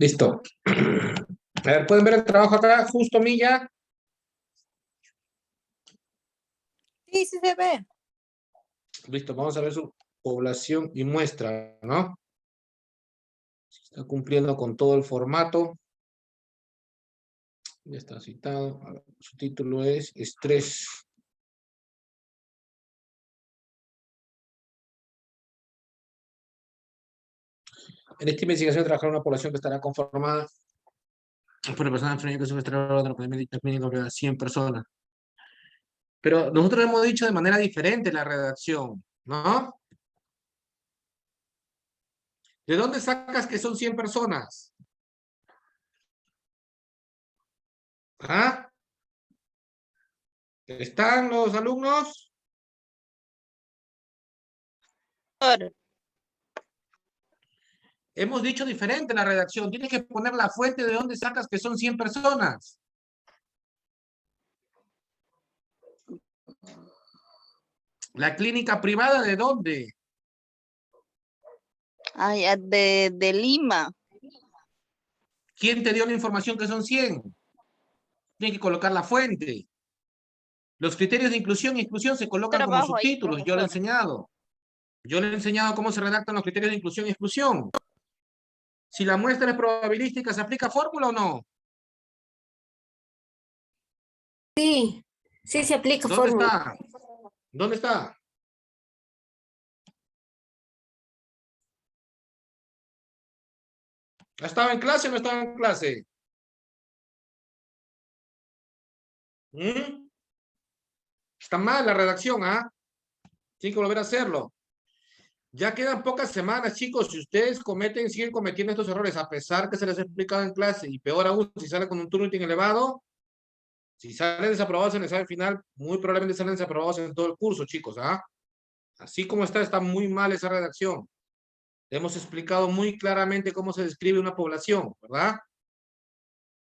Listo. A ver, ¿pueden ver el trabajo acá? Justo, Milla. Sí, sí se ve. Listo, vamos a ver su población y muestra, ¿no? Está cumpliendo con todo el formato. Ya está citado. A ver, su título es Estrés. En esta investigación trabajará una población que estará conformada por personas enfermas que de la pandemia de 100 personas. Pero nosotros hemos dicho de manera diferente la redacción, ¿no? ¿De dónde sacas que son 100 personas? ¿Ah? ¿Están los alumnos? Hemos dicho diferente la redacción. Tienes que poner la fuente de dónde sacas que son 100 personas. ¿La clínica privada de dónde? Ay, de Lima. ¿Quién te dio la información que son 100? Tiene que colocar la fuente. Los criterios de inclusión y exclusión se colocan como Trabajo ahí, subtítulos. Yo le he profesor. enseñado. Yo le he enseñado cómo se redactan los criterios de inclusión y exclusión. Si la muestra es probabilística, ¿se aplica fórmula o no? Sí, sí se aplica ¿Dónde fórmula. está? ¿Dónde está? ¿Estaba en clase o no estaba en clase? ¿Mm? Está mal la redacción, ¿ah? Tienen que volver a hacerlo. Ya quedan pocas semanas, chicos. Si ustedes siguen cometiendo estos errores, a pesar que se les ha explicado en clase, y peor aún, si sale con un turnitin elevado, si salen desaprobados en el examen final, muy probablemente salen desaprobados en todo el curso, chicos, ¿ah? Así como está muy mal esa redacción. Hemos explicado muy claramente cómo se describe una población, ¿verdad?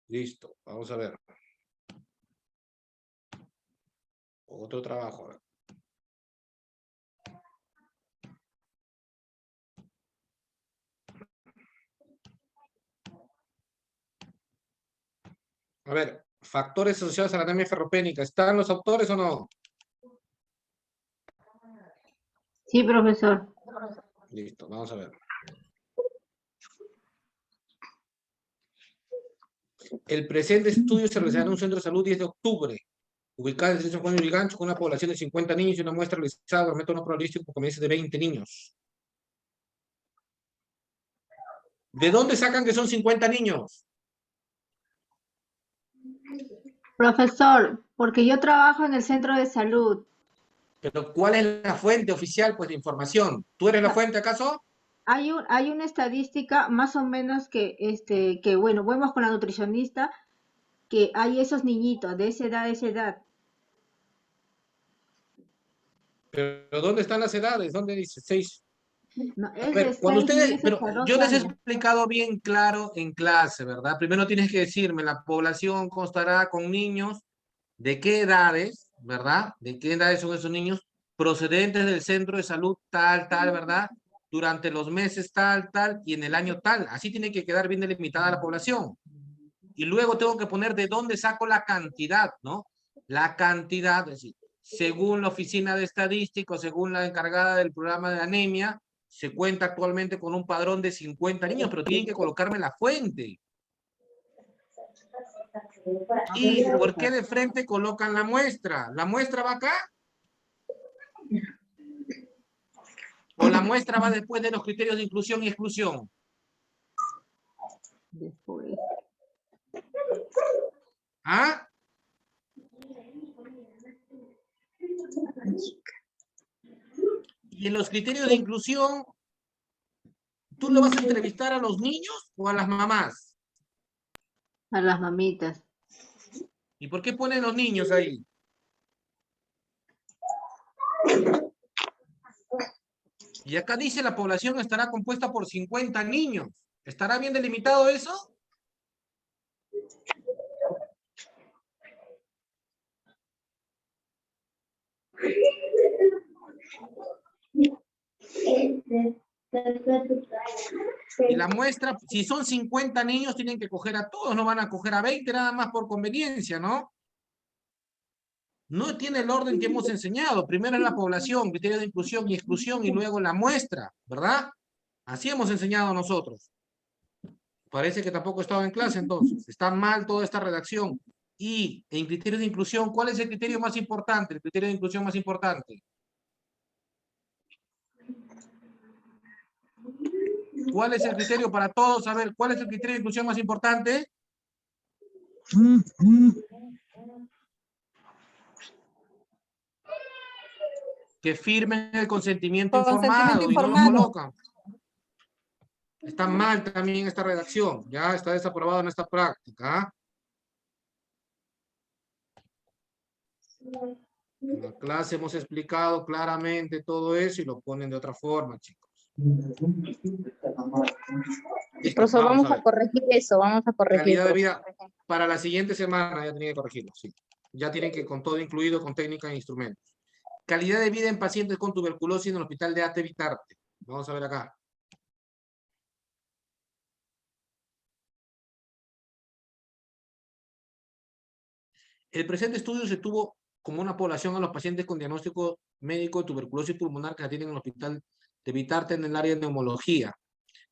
Listo, vamos a ver. Otro trabajo, a ver. A ver, factores asociados a la anemia ferropénica. ¿Están los autores o no? Sí, profesor. Listo, vamos a ver. El presente estudio se realizará en un centro de salud 10 de octubre, ubicado en San Juan de Lurigancho, con una población de 50 niños y una muestra realizada por método no probabilístico con comienzo de 20 niños. ¿De dónde sacan que son 50 niños? Profesor, porque yo trabajo en el centro de salud. Pero ¿cuál es la fuente oficial, pues, de información? ¿Tú eres la fuente, acaso? Hay una estadística más o menos que bueno, vemos con la nutricionista que hay esos niñitos de esa edad. ¿Pero dónde están las edades? ¿Dónde dice 6? No, A es de ver, cuando 6 ustedes, meses pero a yo 12 les he años. explicado bien claro en clase, ¿verdad? Primero tienes que decirme, la población constará con niños, ¿de qué edades, verdad? ¿De qué edades son esos niños? Procedentes del centro de salud tal, ¿verdad? Durante los meses tal, y en el año tal. Así tiene que quedar bien delimitada la población. Y luego tengo que poner de dónde saco la cantidad, ¿no? La cantidad, es decir, según la oficina de estadísticos, según la encargada del programa de anemia, se cuenta actualmente con un padrón de 50 niños, pero tienen que colocarme la fuente. ¿Y por qué de frente colocan la muestra? ¿La muestra va acá? ¿O la muestra va después de los criterios de inclusión y exclusión? Después. ¿Ah? Y en los criterios de inclusión, ¿tú lo vas a entrevistar a los niños o a las mamás? A las mamitas. ¿Y por qué ponen los niños ahí? Y acá dice la población estará compuesta por 50 niños. ¿Estará bien delimitado eso? Y la muestra, si son 50 niños, tienen que coger a todos, no van a coger a 20 nada más por conveniencia, ¿no? No tiene el orden que hemos enseñado. Primero es la población, criterio de inclusión y exclusión, y luego la muestra, ¿verdad? Así hemos enseñado nosotros. Parece que tampoco estaba en clase, entonces. Está mal toda esta redacción. Y en criterios de inclusión, ¿cuál es el criterio más importante? El criterio de inclusión más importante. ¿Cuál es el criterio para todos? A ver, ¿cuál es el criterio de inclusión más importante? Que firmen el consentimiento informado y no lo colocan. Está mal también esta redacción. Ya está desaprobado en esta práctica. En la clase hemos explicado claramente todo eso y lo ponen de otra forma, chicos. Listo, Profesor, vamos a a corregir eso, vamos a corregir. calidad de profesor. vida para la siguiente semana ya tienen que corregirlo, sí. Ya tienen que con todo incluido, con técnica e instrumentos. Calidad de vida en pacientes con tuberculosis en el hospital de Ate Vitarte. Vamos a ver acá. El presente estudio se tuvo como una población a los pacientes con diagnóstico médico de tuberculosis pulmonar que atienden en el hospital de Vitarte en el área de neumología,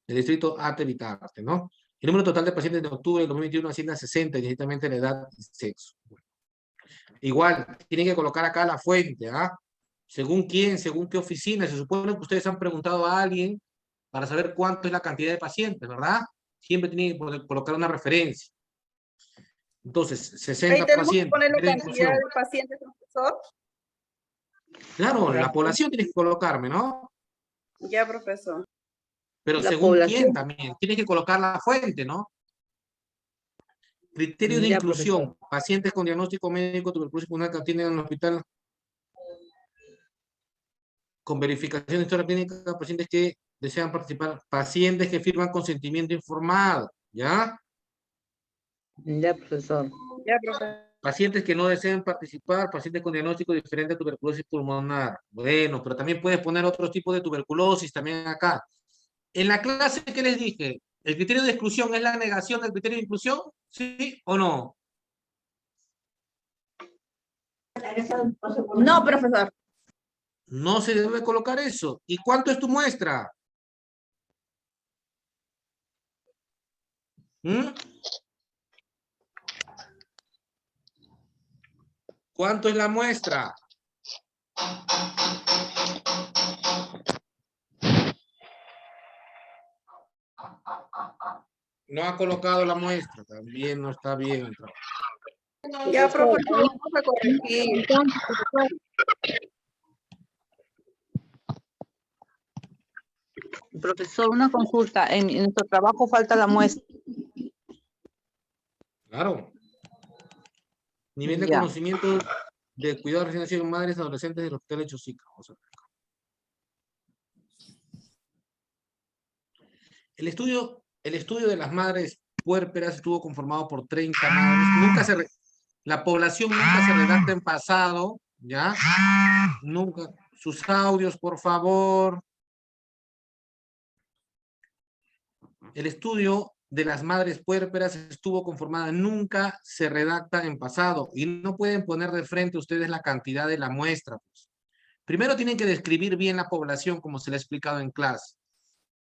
del distrito Ate Vitarte, ¿no? El número total de pacientes de octubre del 2021 asciende a 60, indistintamente la edad y sexo. Igual, tienen que colocar acá la fuente, ¿ah? Según quién, según qué oficina. Se supone que ustedes han preguntado a alguien para saber cuánto es la cantidad de pacientes, ¿verdad? Siempre tienen que colocar una referencia. Entonces, 60 Ahí tenemos pacientes. que poner la ¿Qué cantidad inclusión? de pacientes, profesor. Claro, la población tienes que colocarme, ¿no? Ya, profesor. Pero La según población. quién también. Tienes que colocar la fuente, ¿no? Criterios de Ya, inclusión. Pacientes con diagnóstico médico, tuberculosis pulmonar que atienden en el hospital con verificación de historia clínica, pacientes que desean participar, pacientes que firman consentimiento informado, ¿ya? Ya, profesor. Ya, profesor. Pacientes que no deseen participar, pacientes con diagnóstico diferente a tuberculosis pulmonar. Bueno, pero también puedes poner otros tipos de tuberculosis también acá. En la clase, ¿qué les dije? ¿El criterio de exclusión es la negación del criterio de inclusión? ¿Sí o no? No, profesor. No se debe colocar eso. ¿Y cuánto es tu muestra? ¿Mm? ¿Cuánto es la muestra? No ha colocado la muestra. También no está bien el trabajo. Ya, profesor, vamos a corregir. Profesor, una consulta. En nuestro trabajo falta la muestra. Claro. Nivel de Ya. conocimiento de cuidado recién nacido en madres adolescentes del hospital de Chosica. Vamos a ver acá. El estudio de las madres puérperas estuvo conformado por 30 madres. La población nunca se redacta en pasado, ¿ya? Nunca. Sus audios, por favor. El estudio de las madres puérperas estuvo conformada, nunca se redacta en pasado, y no pueden poner de frente ustedes la cantidad de la muestra. Pues. Primero tienen que describir bien la población, como se le ha explicado en clase.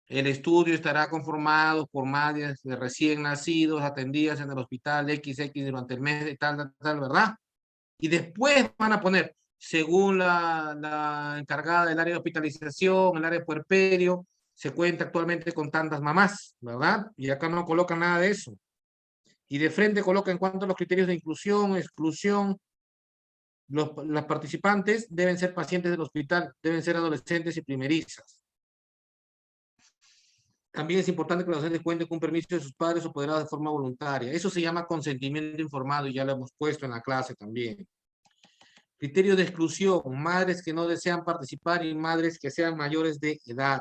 El estudio estará conformado por madres de recién nacidos atendidas en el hospital XX durante el mes de tal, ¿verdad? Y después van a poner, según la encargada del área de hospitalización, el área de puerperio, se cuenta actualmente con tantas mamás, ¿verdad? Y acá no colocan nada de eso. Y de frente coloca en cuanto a los criterios de inclusión, exclusión, las participantes deben ser pacientes del hospital, deben ser adolescentes y primerizas. También es importante que los docentes cuenten con un permiso de sus padres o apoderados de forma voluntaria. Eso se llama consentimiento informado y ya lo hemos puesto en la clase también. Criterio de exclusión, madres que no desean participar y madres que sean mayores de edad.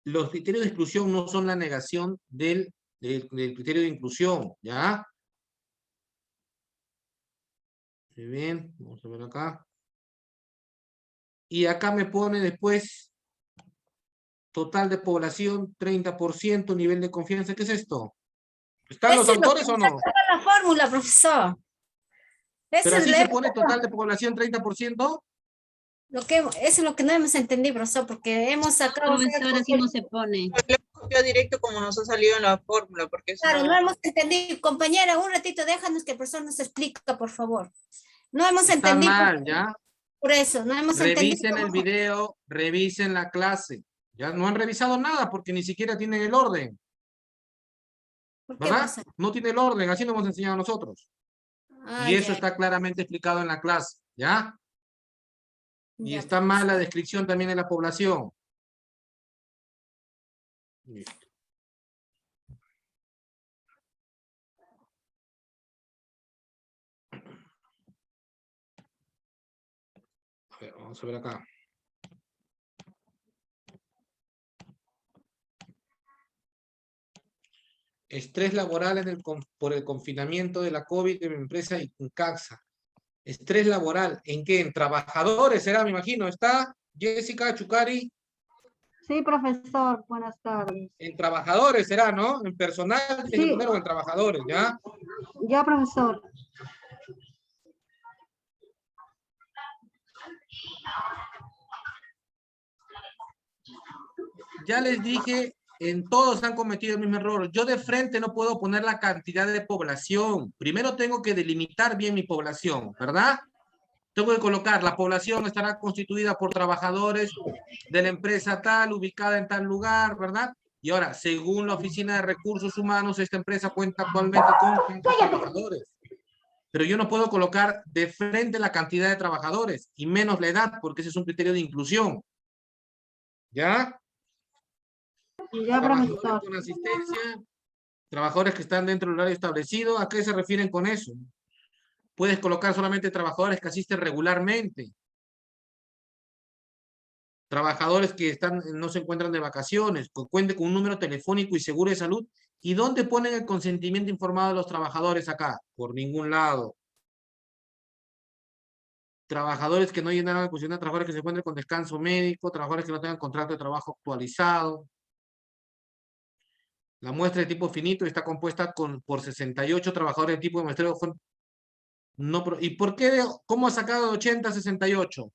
Los criterios de exclusión no son la negación del criterio de inclusión, ¿ya? Muy bien, vamos a ver acá. Y acá me pone después, total de población, 30%, nivel de confianza. ¿Qué es esto? ¿Están los autores o no? La fórmula, profesor. Pero así se pone total de población, 30%. Eso es lo que no hemos entendido, profesor, porque hemos sacado... Profesor, así no se pone. Copia directo como nos ha salido en la fórmula, porque eso Claro, no hemos entendido. Compañera, un ratito, déjanos que el profesor nos explica, por favor. No hemos entendido. Está mal, ¿ya? Por eso, no hemos entendido. Revisen el video, revisen la clase. Ya no han revisado nada porque ni siquiera tienen el orden. ¿Por qué ¿Verdad? pasa? No tiene el orden, así nos hemos enseñado nosotros. Y eso ya. está claramente explicado en la clase, ¿ya? Y Ya, está mal la descripción también de la población. Listo. A ver, vamos a ver acá. Estrés laboral por el confinamiento de la COVID en mi empresa y en casa. Estrés laboral, ¿en qué? En trabajadores será, me imagino. ¿Está Jessica Chucari? Sí, profesor, buenas tardes. En trabajadores será, ¿no? En personal, tiene que Sí. ponerlo en trabajadores, ¿ya? Ya, profesor. ya les dije, en todos han cometido el mismo error. Yo de frente no puedo poner la cantidad de población. Primero tengo que delimitar bien mi población, ¿verdad? Tengo que colocar, la población estará constituida por trabajadores de la empresa tal, ubicada en tal lugar, ¿verdad? Y ahora, según la Oficina de Recursos Humanos, esta empresa cuenta actualmente con tantos trabajadores. Pero yo no puedo colocar de frente la cantidad de trabajadores y menos la edad, porque ese es un criterio de inclusión. ¿Ya? Ya, Trabajadores profesor. con asistencia, trabajadores que están dentro del horario establecido, ¿a qué se refieren con eso? Puedes colocar solamente trabajadores que asisten regularmente. Trabajadores que están, no se encuentran de vacaciones, que cuente con un número telefónico y seguro de salud. ¿Y dónde ponen el consentimiento informado de los trabajadores acá? Por ningún lado. Trabajadores que no llenaron la cuestión de trabajadores que se encuentren con descanso médico, trabajadores que no tengan contrato de trabajo actualizado. La muestra de tipo finito está compuesta por 68 trabajadores de tipo de muestreo. No, ¿y por qué? ¿Cómo ha sacado de 80 a 68?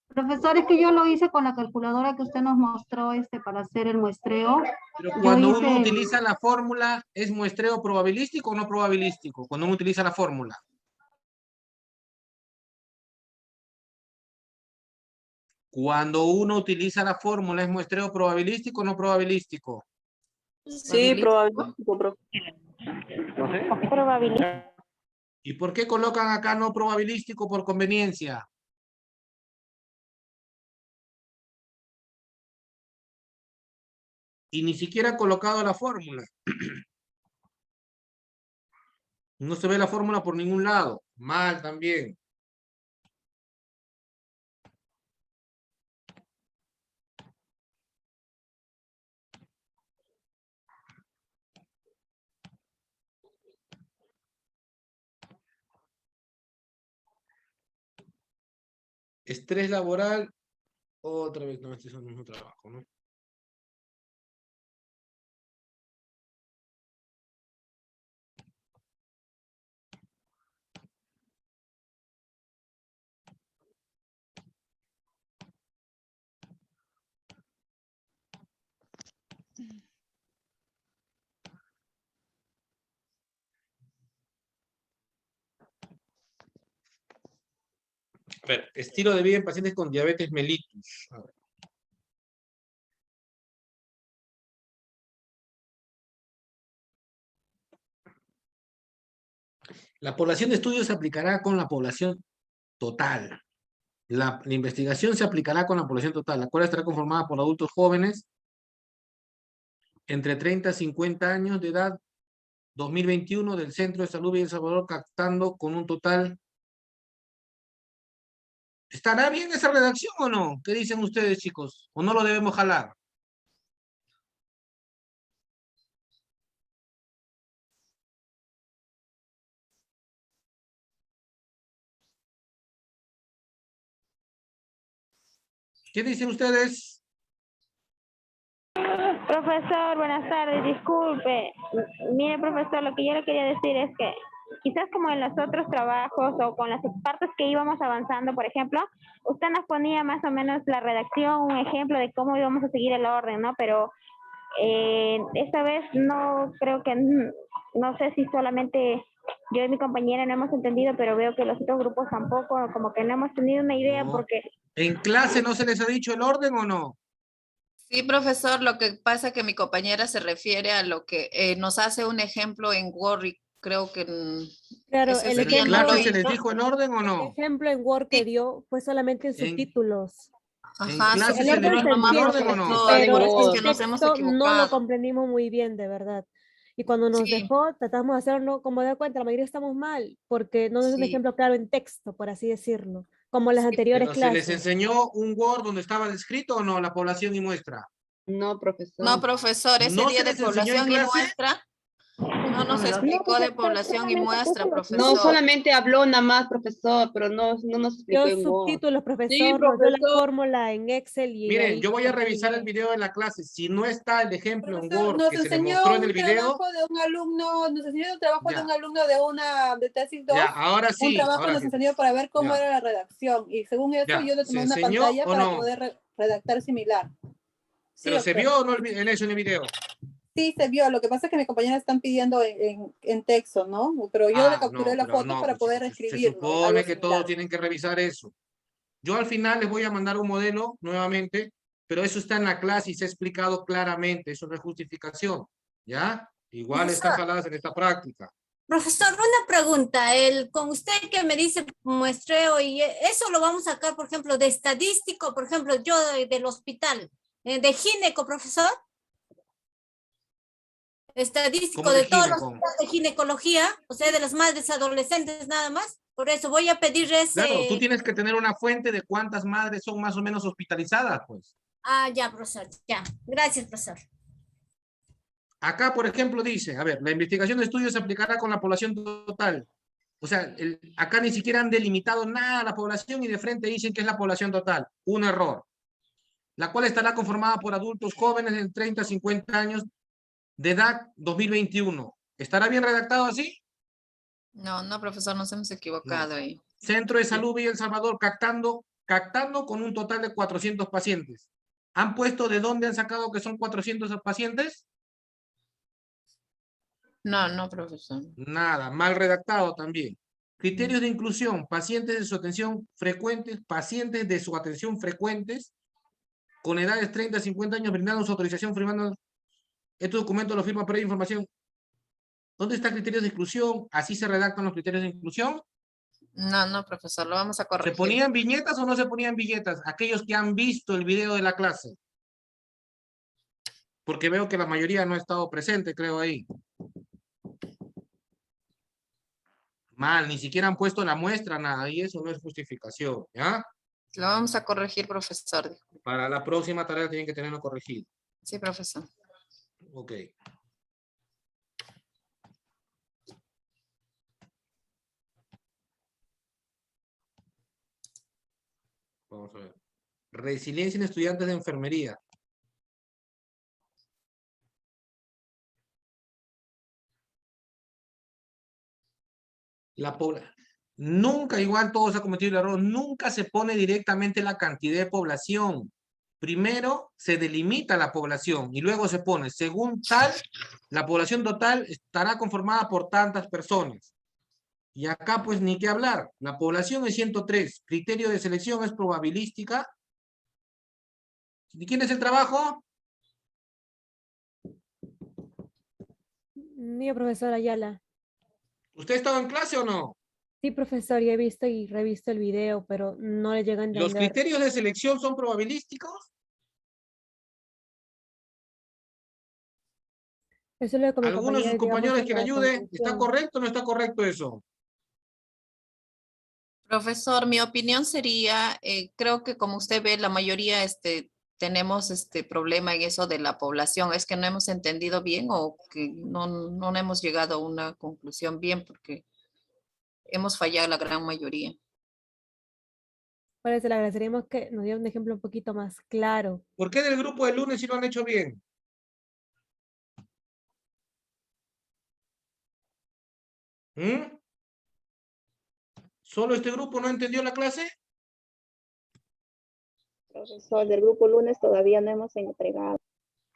Profesor, es que yo lo hice con la calculadora que usted nos mostró para hacer el muestreo. Pero Yo cuando hice uno utiliza la fórmula, ¿es muestreo probabilístico o no probabilístico? Cuando uno utiliza la fórmula. Cuando uno utiliza la fórmula, ¿es muestreo probabilístico o no probabilístico? Sí, probabilístico, profe. Probabilidad. ¿Y por qué colocan acá no probabilístico por conveniencia? Y ni siquiera han colocado la fórmula. No se ve la fórmula por ningún lado. Mal también. Estrés laboral. Otra vez, no, este es el mismo trabajo, ¿no? A ver, estilo de vida en pacientes con diabetes mellitus. A ver. La población de estudio se aplicará con la población total. La investigación se aplicará con la población total, la cual estará conformada por adultos jóvenes entre 30 a 50 años de edad, 2021 del Centro de Salud de El Salvador, captando con un total. ¿Estará bien esa redacción o no? ¿Qué dicen ustedes, chicos? ¿O no lo debemos jalar? ¿Qué dicen ustedes? Profesor, buenas tardes, disculpe. Mire, profesor, lo que yo le quería decir es que quizás como en los otros trabajos o con las partes que íbamos avanzando, por ejemplo, usted nos ponía más o menos la redacción, un ejemplo de cómo íbamos a seguir el orden, ¿no? Pero esta vez no creo que, no sé si solamente yo y mi compañera no hemos entendido, pero veo que los otros grupos tampoco, como que no hemos tenido una idea No. porque... ¿En clase no se les ha dicho el orden o no? Sí, profesor, lo que pasa es que mi compañera se refiere a lo que nos hace un ejemplo en Word y creo que Claro, ese el ¿Pero día en no lo clase se les hizo. dijo el orden o El no? ejemplo en Word que dio fue solamente en subtítulos. ¿En Ajá, clase El se les orden dijo se el entiende, orden o no? pero es en que nos hemos texto no lo equivocado. comprendimos muy bien, de verdad. Y cuando nos Sí. dejó, tratamos de hacerlo como de cuenta, la mayoría estamos mal, porque no es un Sí. ejemplo claro en texto, por así decirlo, como las anteriores ¿Pero se les clases. enseñó un Word donde estaba descrito o no la población y muestra? No, profesor. No, profesor, ese ¿No día se de les enseñó en población y clase? muestra no nos explicó de población y muestra, No, profesor. solamente habló nada más, profesor, pero no nos explicó Dio en Word. subtítulos, profesor, nos dio la fórmula en Excel y Miren, ahí yo voy a se puede revisar el ver. video de la clase. Si no está el ejemplo en Profesor, Word nos que se les enseñó mostró en el un video, trabajo de un alumno, nos enseñó un trabajo de Ya. un alumno de tesis 2. ya, ahora Un sí, trabajo ahora nos sí. enseñó para ver cómo Ya. era la redacción. Y según eso, Ya, yo le ¿se tomé una enseñó pantalla o para no? poder redactar similar. ¿Pero se doctor. vio o no en eso en el video? Sí, se vio. Lo que pasa es que mis compañeras están pidiendo en texto, ¿no? Pero yo le capturé la pero foto no, para pues, poder se escribir, ¿no? supone Algo que similar. todos tienen que revisar eso. Yo al final les voy a mandar un modelo nuevamente, pero eso está en la clase y se ha explicado claramente, eso no es justificación, ¿ya? Igual están Profesor. jaladas en esta práctica. Profesor, una pregunta. Con usted que me dice muestreo y eso lo vamos a sacar, por ejemplo, de estadístico, por ejemplo, yo del hospital, de gineco, profesor. Estadístico ¿Cómo de de todos los gineco? hospitales de ginecología, o sea, de las madres adolescentes nada más. Por eso voy a pedir ese. Claro, tú tienes que tener una fuente de cuántas madres son más o menos hospitalizadas, pues. Ah, ya, profesor, ya. Gracias, profesor. Acá, por ejemplo, dice, a ver, la investigación de estudios se aplicará con la población total. O sea, acá ni siquiera han delimitado nada a la población y de frente dicen que es la población total. Un error. La cual estará conformada por adultos jóvenes de 30 a 50 años de edad 2021. ¿Estará bien redactado así? No, no, profesor, nos hemos equivocado ahí. Centro de Salud Villa El Salvador captando con un total de 400 pacientes. ¿Han puesto de dónde han sacado que son 400 pacientes? No, no, profesor. Nada, mal redactado también. Criterios de inclusión, pacientes de su atención frecuentes, con edades 30 a 50 años, brindando su autorización, firmando este documento, lo firma previa información. ¿Dónde está criterios de inclusión? ¿Así se redactan los criterios de inclusión? No, no, profesor, lo vamos a ¿Se corregir. ponían viñetas o no se ponían viñetas? Aquellos que han visto el video de la clase. Porque veo que la mayoría no ha estado presente, creo ahí. Mal, ni siquiera han puesto la muestra, nada, y eso no es justificación, ¿ya? Lo vamos a corregir, profesor. Para la próxima tarea tienen que tenerlo corregido. Sí, profesor. Ok. Vamos a ver. Resiliencia en estudiantes de enfermería. Nunca, igual todos han cometido el error, nunca se pone directamente la cantidad de población. Primero se delimita la población y luego se pone, según tal, la población total estará conformada por tantas personas. Y acá pues ni qué hablar, la población es 103, criterio de selección es probabilística. ¿De quién es el trabajo? Mío, profesor Ayala. ¿Usted ha estado en clase o no? Sí, profesor, ya he visto y revisto el video, pero no le llega a entender. ¿Los criterios de selección son probabilísticos? Eso es lo que mi ¿Alguno de sus compañera, compañeros digamos, que le en la ayude? ¿Está conclusión. correcto o no está correcto eso? Profesor, mi opinión sería, creo que como usted ve, la mayoría tenemos problema en eso de la población. Es que no hemos entendido bien o que no hemos llegado a una conclusión bien porque hemos fallado la gran mayoría. Por eso le agradeceríamos que nos diera un ejemplo un poquito más claro. ¿Por qué del grupo del lunes sí lo han hecho bien? ¿Mm? ¿Solo este grupo no entendió la clase? Profesor, del grupo lunes todavía no hemos entregado.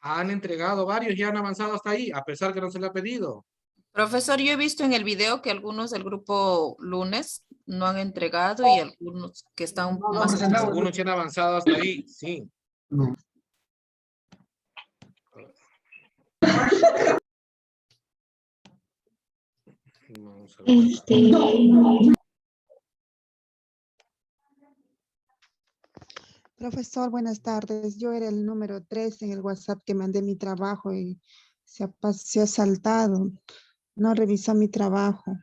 Han entregado varios, ya han avanzado hasta ahí, a pesar que no se le ha pedido. Profesor, yo he visto en el video que algunos del grupo lunes no han entregado y algunos que están más... Algunos ya han avanzado hasta ahí, sí. Vamos a ver. Profesor, buenas tardes. Yo era el número 3 en el WhatsApp que mandé mi trabajo y se ha saltado. No revisó mi trabajo.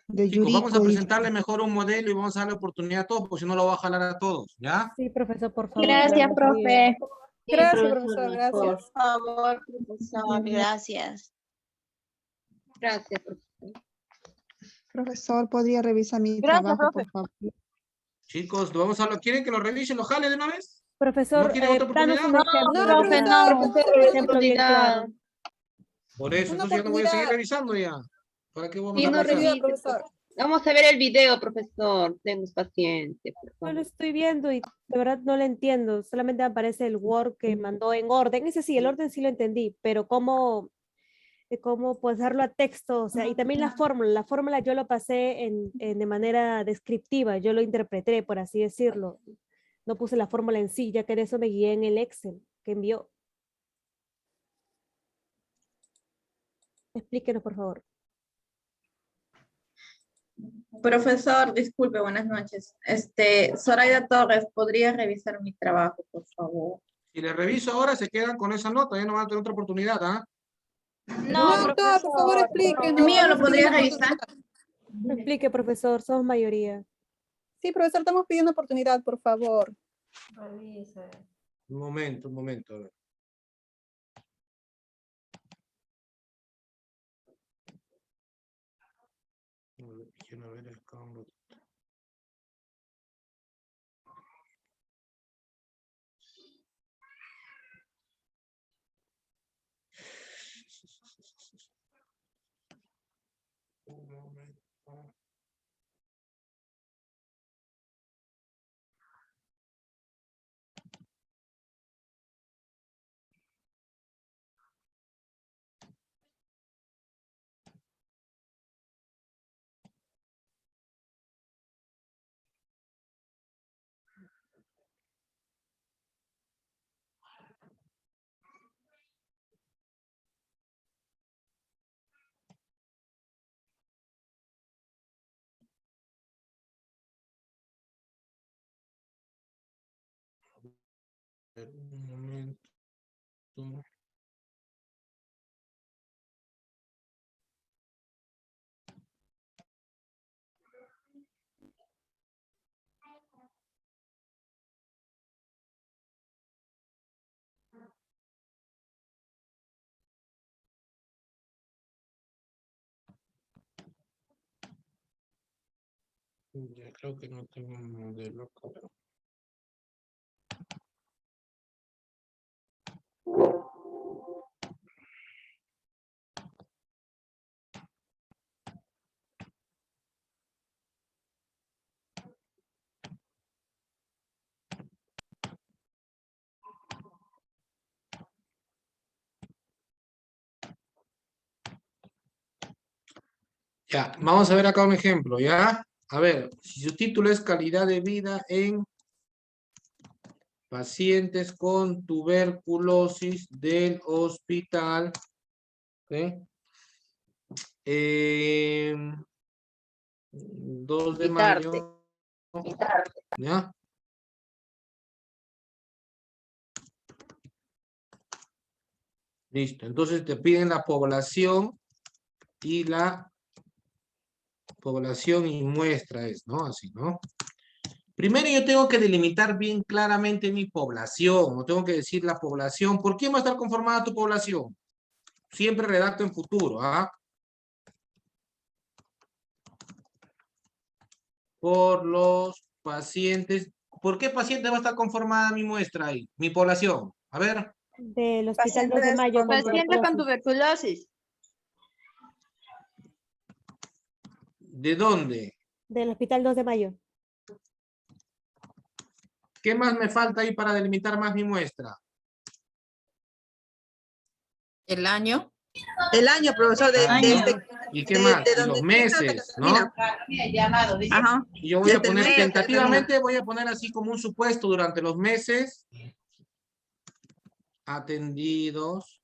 De Chicos, vamos a Yurico. presentarle mejor un modelo y vamos a darle oportunidad a todos, porque si no lo va a jalar a todos, ¿ya? Sí, profesor, por favor. Gracias, profe. Gracias, profesor, gracias. Por favor, profesor, gracias. Gracias, profesor. Profesor, ¿podría revisar mi Gracias, trabajo, profe. por favor? Chicos, ¿quieren que lo revise, lo jale de una vez? Profesor, ¿No quieren otra danos oportunidad? un ejemplo. No, Profe, profesor, no, profesor, un ejemplo bien claro. Por eso, Una entonces ya no voy a seguir oportunidad. revisando ya. ¿Para qué vamos Sí, a no revisar? revisa, profesor. Vamos a ver el video, profesor. Tenemos paciente. por No favor. lo estoy viendo y de verdad no lo entiendo. Solamente aparece el Word que mandó en orden. Ese sí, el orden sí lo entendí, pero cómo pasarlo a texto, o sea, y también la fórmula yo lo pasé de manera descriptiva, yo lo interpreté, por así decirlo. No puse la fórmula en sí, ya que en eso me guié en el Excel que envió. Explíquenos, por favor. Profesor, disculpe, buenas noches. Zoraida Torres, ¿podría revisar mi trabajo, por favor? Si le reviso ahora, se quedan con esa nota, ya no van a tener otra oportunidad, ¿ah? No, Doctor, por favor, explíquenos. ¿El mío lo Estamos podría pidiendo revisar? oportunidad. Explique, profesor, somos mayoría. Sí, profesor, estamos pidiendo oportunidad, por favor. Un momento, a ver. Quiero ver acá un ratito. Un momento. Un momento. Ya creo que no tengo un modelo acá, pero... Ya, vamos a ver acá un ejemplo, ¿ya? A ver, si su título es calidad de vida en pacientes con tuberculosis del hospital, ¿ok? 2 de mayo, ¿ya? Listo, entonces te piden la población y la población y muestra es, ¿no? Así, ¿no? Primero yo tengo que delimitar bien claramente mi población, no tengo que decir la población. ¿Por quién va a estar conformada tu población? Siempre redacto en futuro, ¿ah? Por los pacientes. ¿Por qué paciente va a estar conformada mi muestra ahí? Mi población. A ver. Del Hospital 2 de Mayo. Pacientes con tuberculosis. ¿De dónde? Del Hospital 2 de Mayo. ¿Qué más me falta ahí para delimitar más mi muestra? El año. El año, profesor, ¿Y qué más? Y los meses, ¿no? Ajá. Y yo voy a Desde el poner, mes tentativamente voy a poner así como un supuesto durante los meses atendidos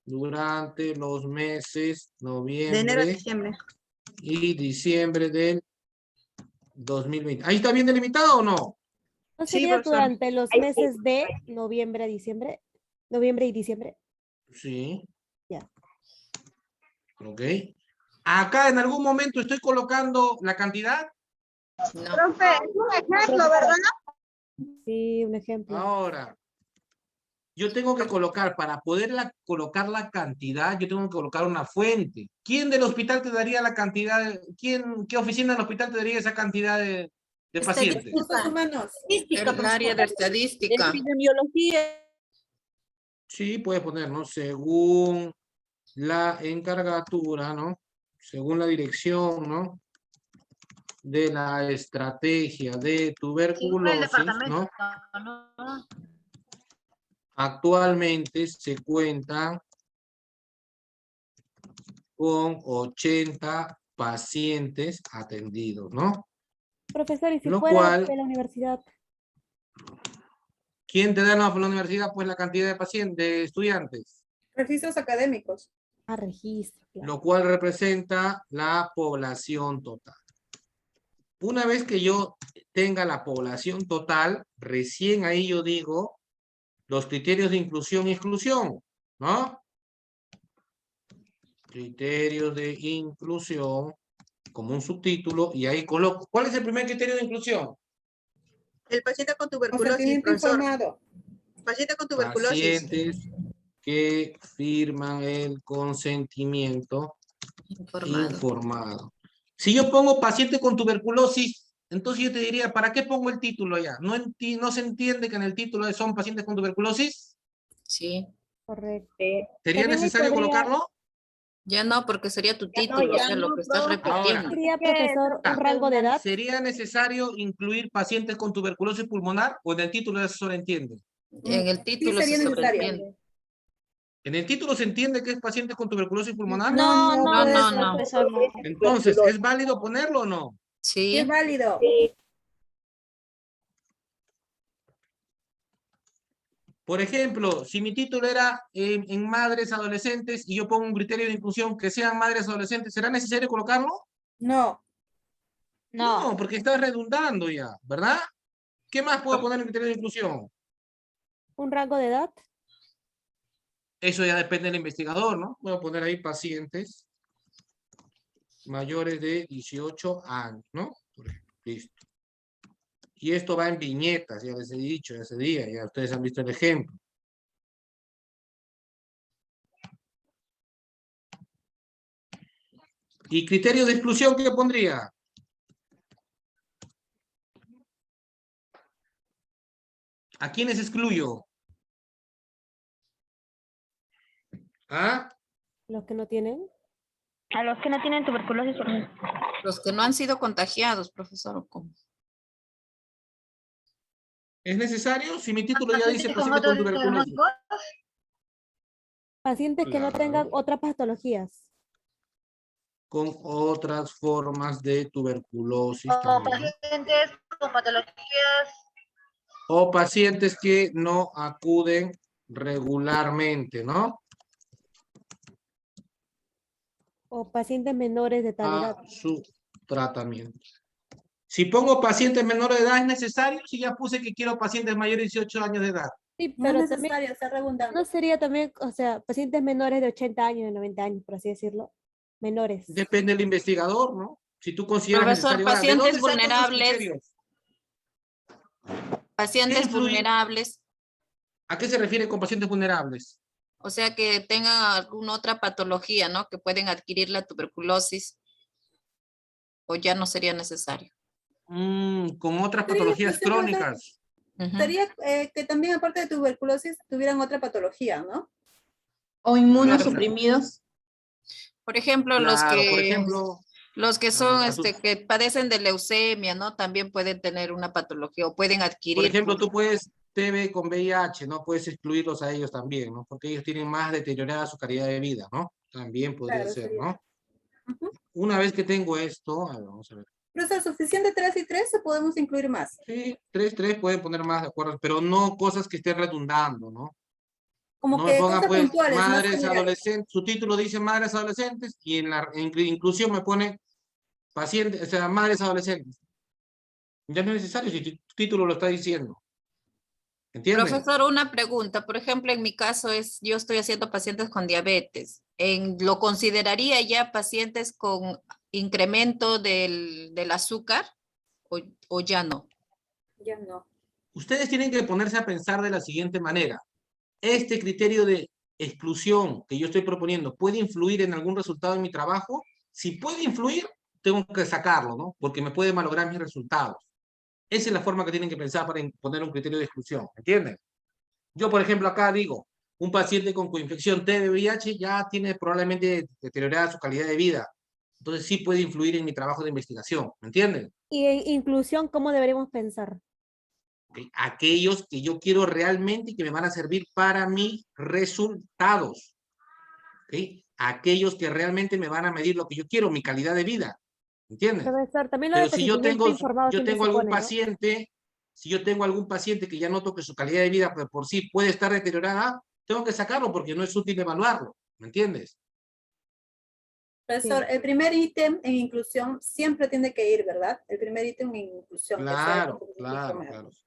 durante los meses noviembre de enero a diciembre. y diciembre del 2020. ¿Ahí está bien delimitado o no? ¿No sería durante los meses de noviembre a diciembre? Noviembre y diciembre. Sí. Ya. Ok. Acá en algún momento estoy colocando la cantidad. No. Profe, es un ejemplo, ¿verdad? Sí, un ejemplo. Ahora, yo tengo que colocar, para poder colocar la cantidad, yo tengo que colocar una fuente. ¿Quién del hospital te daría la cantidad? ¿Qué oficina del hospital te daría esa cantidad de pacientes? Recursos humanos. El área de estadística. Epidemiología. Sí, puedes poner, ¿no? Según la encargatura, ¿no? según la dirección, ¿no?, de la estrategia de Sí, el tuberculosis, departamento, ¿no?, ¿no? actualmente se cuenta con 80 pacientes atendidos, ¿no? Profesor, y si Lo fuera cual, de la universidad, ¿quién te da la universidad? Pues la cantidad de pacientes, de estudiantes, Registros académicos. a registro, claro. lo cual representa la población total. Una vez que yo tenga la población total, recién ahí yo digo los criterios de inclusión y exclusión, ¿no? Criterios de inclusión, como un subtítulo, y ahí coloco. ¿Cuál es el primer criterio de inclusión? El paciente con tuberculosis, Consentimiento profesor. informado. Paciente con tuberculosis. Pacientes que firman el consentimiento informado. Si yo pongo paciente con tuberculosis, entonces yo te diría, ¿para qué pongo el título allá? ¿No se entiende que en el título son pacientes con tuberculosis? Sí. Correcto. ¿Sería También ahí necesario podría- colocarlo? Ya no, porque sería tu título, o sea, lo que estás repitiendo. ¿Sería, profesor, un rango de edad? ¿Sería necesario incluir pacientes con tuberculosis pulmonar o en el título eso se entiende? En el título sería se necesario. sobreentiende. ¿En el título se entiende que es paciente con tuberculosis pulmonar? No. Entonces, ¿es válido ponerlo o no? Sí. Es válido. Por ejemplo, si mi título era en madres adolescentes y yo pongo un criterio de inclusión que sean madres adolescentes, ¿será necesario colocarlo? No. No, porque está redundando ya, ¿verdad? ¿Qué más puedo poner en criterio de inclusión? ¿Un rango de edad? Eso ya depende del investigador, ¿no? Voy a poner ahí pacientes mayores de 18 años, ¿no? Por ejemplo, listo. Y esto va en viñetas, ya les he dicho ese día, ya ustedes han visto el ejemplo. ¿Y criterio de exclusión qué pondría? ¿A quiénes excluyo? ¿Ah? ¿Los que no tienen? A los que no tienen tuberculosis, por ejemplo. Los que no han sido contagiados, profesor, ¿o cómo? ¿Es necesario? Si mi título ya dice ¿Con paciente con otros tuberculosis. diagnósticos? Pacientes que no tengan otras patologías. Con otras formas de tuberculosis O también. pacientes con patologías. O pacientes que no acuden regularmente, ¿no? O pacientes menores de tal edad. A su tratamiento. Si pongo pacientes menores de edad, ¿es necesario? Si ya puse que quiero pacientes mayores de 18 años de edad. Sí, No es pero necesario, también, está redundando. ¿no sería también, o sea, pacientes menores de 80 años, de 90 años, por así decirlo? Menores. Depende del investigador, ¿no? Si tú consideras Profesor, necesario. Ahora, ¿de dónde pacientes saco estos vulnerables. criterios? Pacientes influye? vulnerables, ¿A qué se refiere con pacientes vulnerables? o sea, que tengan alguna otra patología, ¿no? Que pueden adquirir la tuberculosis, o ya no sería necesario. Con otras Sería patologías exclusión, profesor. crónicas. Ujú. Sería que también, aparte de tuberculosis, tuvieran otra patología, ¿no? O inmunosuprimidos. Por ejemplo, Claro, por ejemplo, los que son, a tus- que padecen de leucemia, ¿no? También pueden tener una patología o pueden por adquirir. ejemplo, tú puedes TB con VIH, ¿no? Puedes excluirlos a ellos también, ¿no? Porque ellos tienen más deteriorada su calidad de vida, ¿no? También podría Claro, ser, sería. ¿no? Ujú. Una vez que tengo esto, a ver, vamos a ver. Profesor, ¿suficiente 3 y 3 o podemos incluir más? Sí, 3 pueden poner más, de acuerdo, pero no cosas que estén redundando, ¿no? Como No me que ponga cosas pues puntuales, más madres generales. adolescentes, su título dice madres adolescentes y en la inclusión me pone pacientes, o sea, madres adolescentes. Ya no es necesario si tu título lo está diciendo. ¿Entienden? Profesor, una pregunta. Por ejemplo, en mi caso yo estoy haciendo pacientes con diabetes. ¿Lo consideraría ya pacientes con incremento del azúcar o ya no? Ya no. Ustedes tienen que ponerse a pensar de la siguiente manera. Este criterio de exclusión que yo estoy proponiendo, ¿puede influir en algún resultado en mi trabajo? Si puede influir, tengo que sacarlo, ¿no? Porque me puede malograr mis resultados. Esa es la forma que tienen que pensar para poner un criterio de exclusión, ¿entienden? Yo, por ejemplo, acá digo, un paciente con coinfección T de VIH ya tiene probablemente deteriorada su calidad de vida. Entonces sí puede influir en mi trabajo de investigación, ¿me entienden? Y en inclusión, ¿cómo deberíamos pensar? ¿Ok? Aquellos que yo quiero realmente y que me van a servir para mis resultados. ¿Ok? Aquellos que realmente me van a medir lo que yo quiero, mi calidad de vida. ¿Entiendes? Profesor, también lo Pero de si yo consentimiento informado siempre tengo se algún pone, ¿no? paciente, si yo tengo algún paciente que ya noto que su calidad de vida por sí puede estar deteriorada, tengo que sacarlo porque no es útil evaluarlo. ¿Me entiendes? Profesor, el primer ítem en inclusión siempre tiene que ir, ¿verdad? El primer ítem en inclusión. que sea Claro, consentimiento claro, informado. claro.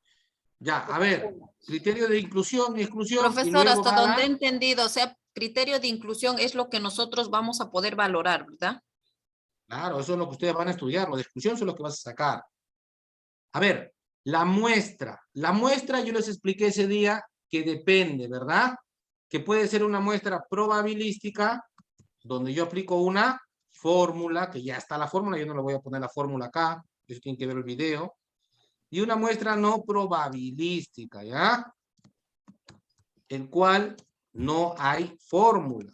Ya, a ver, criterio de inclusión, exclusión, y Profesor, luego hasta va a donde he dar- entendido, o sea, criterio de inclusión es lo que nosotros vamos a poder valorar, ¿verdad? Claro, eso es lo que ustedes van a estudiar, lo de exclusión son lo que vas a sacar. A ver, la muestra yo les expliqué ese día que depende, ¿verdad? Que puede ser una muestra probabilística, donde yo aplico una fórmula, que ya está la fórmula, yo no le voy a poner la fórmula acá, eso tienen que ver el video, y una muestra no probabilística, ¿ya? El cual no hay fórmula.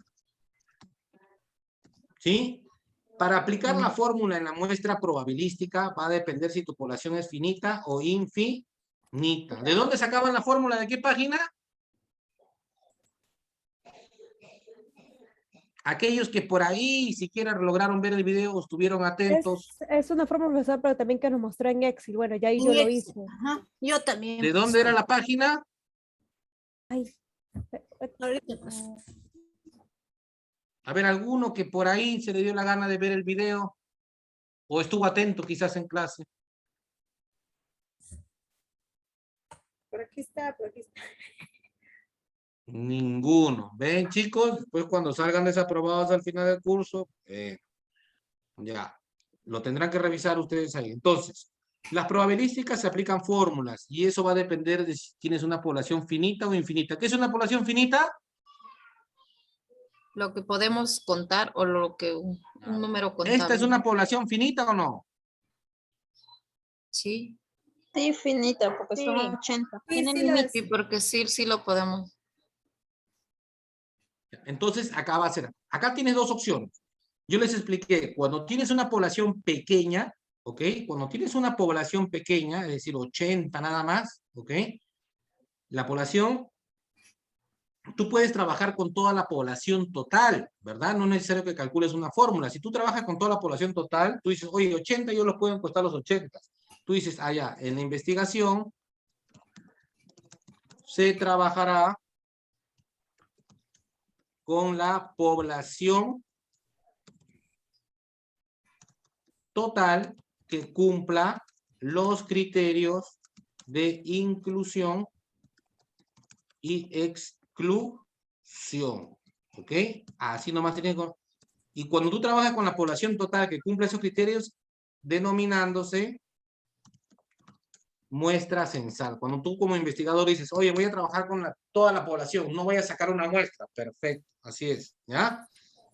¿Sí? Para aplicar la fórmula en la muestra probabilística va a depender si tu población es finita o infinita. ¿De dónde sacaban la fórmula? ¿De qué página? Aquellos que por ahí siquiera lograron ver el video o estuvieron atentos. Es una forma, profesor, pero también que nos mostró en Excel. Bueno, ya ahí En yo lo Excel, hice. ajá. Yo también. ¿De dónde era la página? Ay. Ahorita, pues. A ver, alguno que por ahí se le dio la gana de ver el video o estuvo atento quizás en clase. Por aquí está, por aquí está. Ninguno. ¿Ven, chicos? Después cuando salgan desaprobados al final del curso, ya, lo tendrán que revisar ustedes ahí. Entonces, las probabilísticas se aplican fórmulas y eso va a depender de si tienes una población finita o infinita. ¿Qué es una población finita? Lo que podemos contar o lo que un número contable. ¿Esta es una población finita o no? Sí. Sí, finita, porque Sí. son 80. Sí, Tiene sí, límite. Sí, porque sí lo podemos. Entonces, acá va a ser. Acá tienes dos opciones. Yo les expliqué, cuando tienes una población pequeña, ¿ok? Cuando tienes una población pequeña, es decir, 80 nada más, ¿ok? La población, tú puedes trabajar con toda la población total, ¿verdad? No es necesario que calcules una fórmula. Si tú trabajas con toda la población total, tú dices, oye, 80 yo los puedo encuestar los 80. Tú dices, ya, en la investigación se trabajará con la población total que cumpla los criterios de inclusión y exclusión. ¿Ok? Así nomás tienen que... Y cuando tú trabajas con la población total que cumple esos criterios, denominándose muestra censal. Cuando tú como investigador dices, oye, voy a trabajar con toda la población, no voy a sacar una muestra. Perfecto, así es, ¿ya?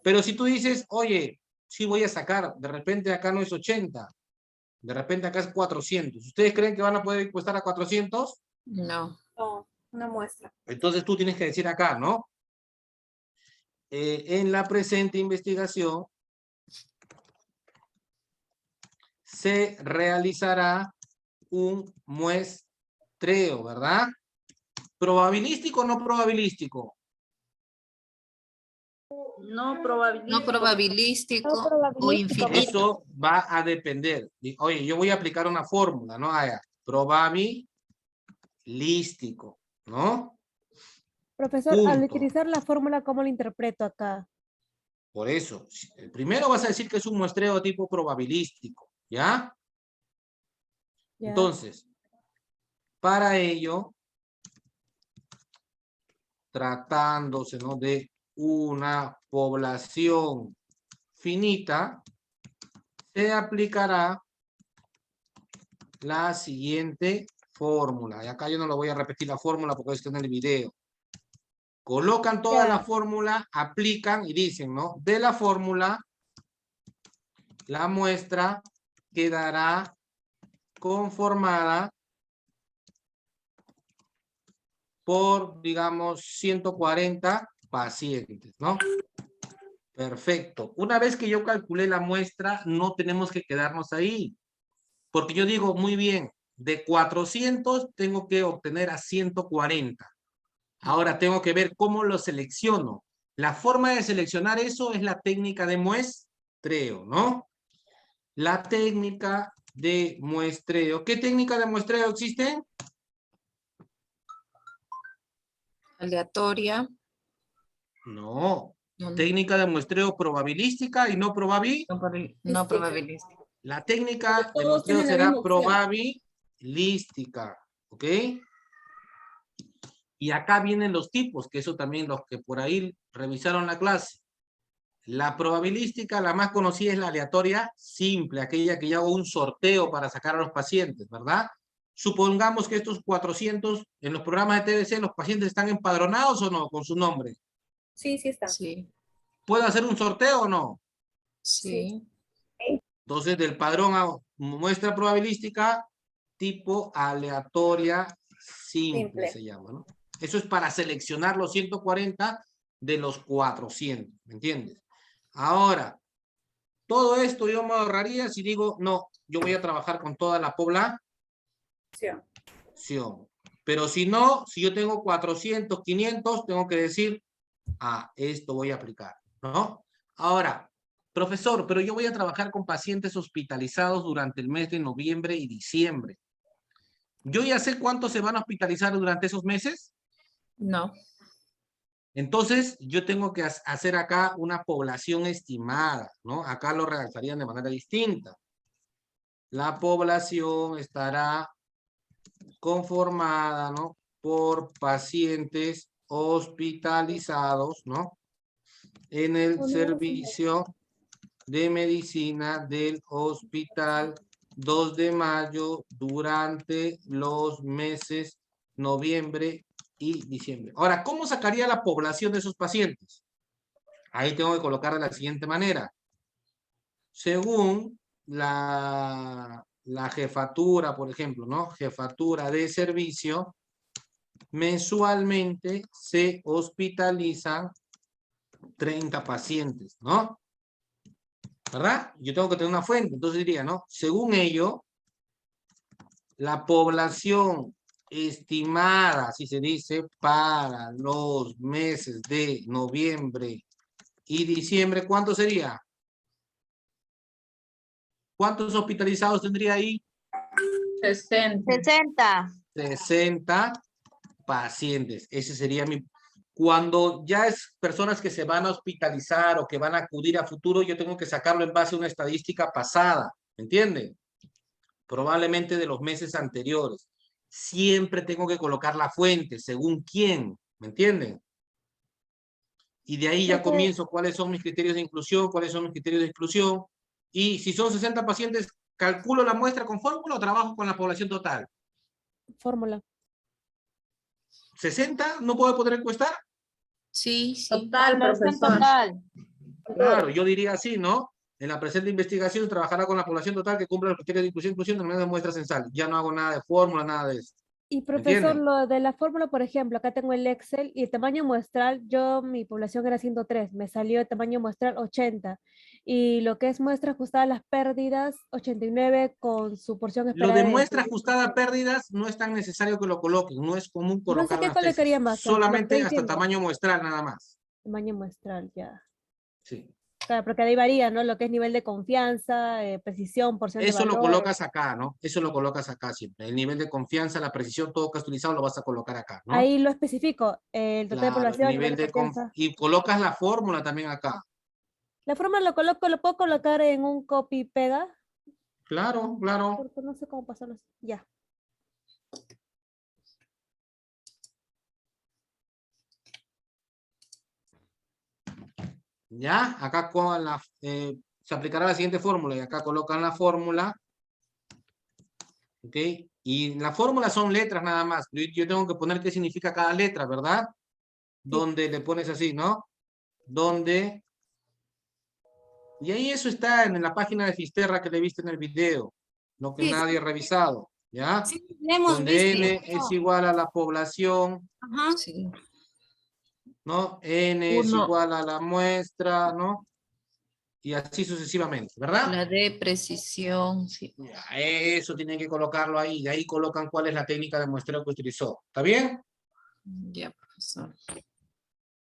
Pero si tú dices, oye, sí voy a sacar, de repente acá no es 80, de repente acá es 400. ¿Ustedes creen que van a poder encuestar a 400? No. No, una muestra. Entonces tú tienes que decir acá, ¿no? En la presente investigación se realizará un muestreo, ¿verdad? ¿Probabilístico o no probabilístico? No probabilístico. No probabilístico o infinito. Eso va a depender. Oye, yo voy a aplicar una fórmula, ¿no? Probabilístico, ¿no? Profesor, al Punto. utilizar la fórmula, ¿cómo lo interpreto acá? Por eso, primero vas a decir que es un muestreo de tipo probabilístico, ¿ya? Ya. Entonces, para ello, tratándose, ¿no?, de una población finita, se aplicará la siguiente fórmula. Y acá yo no lo voy a repetir la fórmula porque está en el video. Colocan toda la fórmula, aplican y dicen, ¿no? De la fórmula, la muestra quedará conformada por, digamos, 140 pacientes, ¿no? Perfecto. Una vez que yo calculé la muestra, no tenemos que quedarnos ahí. Porque yo digo, muy bien, de 400 tengo que obtener a 140. Ahora tengo que ver cómo lo selecciono. La forma de seleccionar eso es la técnica de muestreo, ¿no? La técnica de muestreo. ¿Qué técnica de muestreo existe? Aleatoria. No. Técnica de muestreo probabilística y no No probabilística. La técnica de Todos muestreo tienen la será misma opción. probabilística, ¿ok? Y acá vienen los tipos, que eso también los que por ahí revisaron la clase. La probabilística, la más conocida es la aleatoria simple, aquella que yo hago un sorteo para sacar a los pacientes, ¿verdad? Supongamos que estos 400, en los programas de TBC, ¿los pacientes están empadronados o no con su nombre? Sí, sí está. Sí. ¿Puedo hacer un sorteo o no? Sí. Entonces, del padrón a muestra probabilística, tipo aleatoria simple se llama, ¿no? Eso es para seleccionar los 140 de los 400, ¿me entiendes? Ahora, todo esto yo me ahorraría si digo, no, yo voy a trabajar con toda la población. Pero si no, si yo tengo 400, 500, tengo que decir, esto voy a aplicar, ¿no? Ahora, profesor, pero yo voy a trabajar con pacientes hospitalizados durante el mes de noviembre y diciembre. ¿Yo ya sé cuántos se van a hospitalizar durante esos meses? No. Entonces, yo tengo que hacer acá una población estimada, ¿no? Acá lo redactarían de manera distinta. La población estará conformada, ¿no? Por pacientes hospitalizados, ¿no? En el servicio de medicina del hospital 2 de mayo durante los meses noviembre y diciembre. Ahora, ¿cómo sacaría la población de esos pacientes? Ahí tengo que colocar de la siguiente manera. Según la jefatura, por ejemplo, ¿no? Jefatura de servicio, mensualmente se hospitalizan 30 pacientes, ¿no? ¿Verdad? Yo tengo que tener una fuente, entonces diría, ¿no? Según ello, la población estimada, así se dice, para los meses de noviembre y diciembre, ¿cuánto sería? ¿Cuántos hospitalizados tendría ahí? 60. 60 pacientes. Ese sería mi... Cuando ya es personas que se van a hospitalizar o que van a acudir a futuro, yo tengo que sacarlo en base a una estadística pasada, ¿me entienden? Probablemente de los meses anteriores. Siempre tengo que colocar la fuente, según quién, ¿me entienden? Y de ahí ya comienzo cuáles son mis criterios de inclusión, cuáles son mis criterios de exclusión. Y si son 60 pacientes, ¿calculo la muestra con fórmula o trabajo con la población total? Fórmula. ¿60? ¿No puedo poder encuestar? Sí, sí. Total, profesor. Claro, yo diría así, ¿no? En la presente investigación trabajará con la población total que cumpla los criterios de inclusión de menos de muestra censal. Ya no hago nada de fórmula, nada de esto. Y profesor, ¿Entienden? lo de la fórmula, por ejemplo, acá tengo el Excel y el tamaño muestral, mi población era 103, me salió el tamaño muestral 80. Y lo que es muestra ajustada a las pérdidas, 89 con su porción Lo esperada. de muestra ajustada a pérdidas no es tan necesario que lo coloquen, no es común No sé colocar qué las tesis. colocaría más. lo que Solamente estoy hasta diciendo. tamaño muestral nada más. Tamaño muestral, ya. Sí. Claro, porque de ahí varía, ¿no? Lo que es nivel de confianza, precisión, porción de Eso lo valor. colocas acá, ¿no? Eso lo colocas acá siempre. El nivel de confianza, la precisión, todo customizado lo vas a colocar acá, ¿no? Ahí lo especifico, el total de Claro, el población, nivel de confianza. y colocas la fórmula también acá. La forma lo coloco, lo puedo colocar en un copy pega. Claro, claro. Porque no sé cómo pasarlo. Ya. Ya, acá con se aplicará la siguiente fórmula y acá colocan la fórmula. ¿Ok? Y la fórmula son letras nada más. Yo tengo que poner qué significa cada letra, ¿verdad? Donde le pones así, ¿no? Donde... Y ahí eso está en la página de Fisterra que le viste en el video. Lo que Sí, nadie sí. ha revisado, ¿ya? Sí, le hemos Donde visto. N es igual a la población. Ajá. Sí. ¿no? N es Uno. igual a la muestra, ¿no? Y así sucesivamente, ¿verdad? La de precisión, sí. Ya, eso tienen que colocarlo ahí. De ahí colocan cuál es la técnica de muestreo que utilizó. ¿Está bien? Ya, profesor.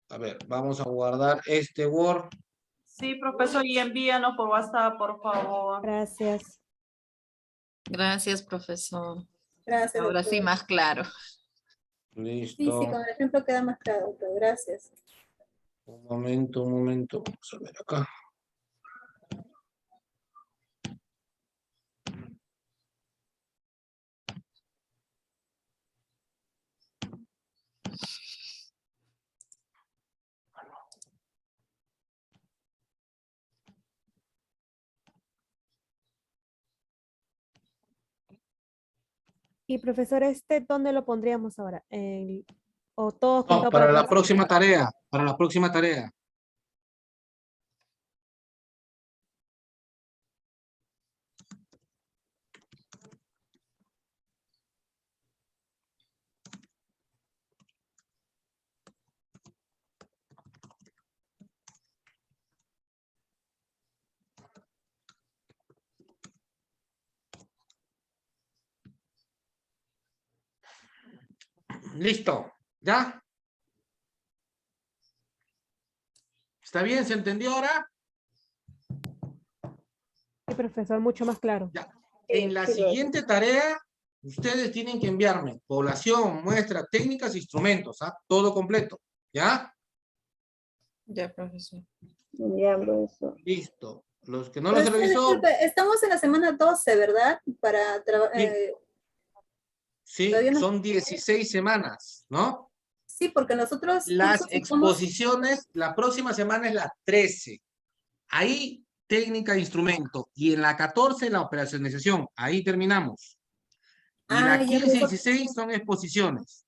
A ver, vamos a guardar este Word. Sí, profesor, y envíanos por WhatsApp, por favor. Gracias. Gracias, profesor. Gracias, Ahora sí, doctor. más claro. Listo. Sí, sí, con el ejemplo queda más claro, doctor. Gracias. Un momento, un momento. Vamos a ver acá. Y profesor, ¿dónde lo pondríamos ahora? ¿O todos No, juntos para la todas? próxima tarea. Para la próxima tarea. Listo. ¿Ya? ¿Está bien? ¿Se entendió ahora? Sí, profesor, mucho más claro. Ya. En la siguiente tarea, ustedes tienen que enviarme población, muestra, técnicas, instrumentos, ¿ah? Todo completo. ¿Ya? Ya, profesor. Ya, profesor. Listo. Los que no los Profesor, revisó, disculpe, estamos en la semana 12, ¿verdad? Para sí, todavía no- son 16 semanas, ¿no? Sí, porque nosotros Las cursos estamos- exposiciones, la próxima semana es la 13. Ahí, técnica de instrumento. Y en la 14, la operacionalización. Ahí terminamos. Y Ah, la ya, 15 y profesor. 16 son exposiciones.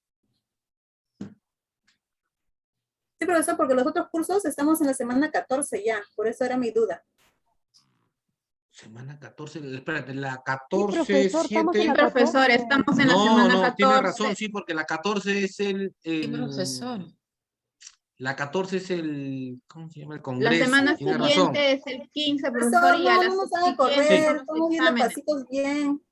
Sí, profesor, porque los otros cursos estamos en la semana 14 ya, por eso era mi duda. Semana 14, espérate, la Sí, 14, profesor, estamos en 7. la Profesor, 14. estamos en la No, semana no, tiene 14. razón, sí, porque la 14 es Sí, profesor. la 14 es el, ¿cómo se llama? El La Congreso, semana tiene razón. siguiente es el 15, Profesor, profesor, y a no, la no nos haga siguiente son correr, los estamos viendo exámenes. pasitos bien.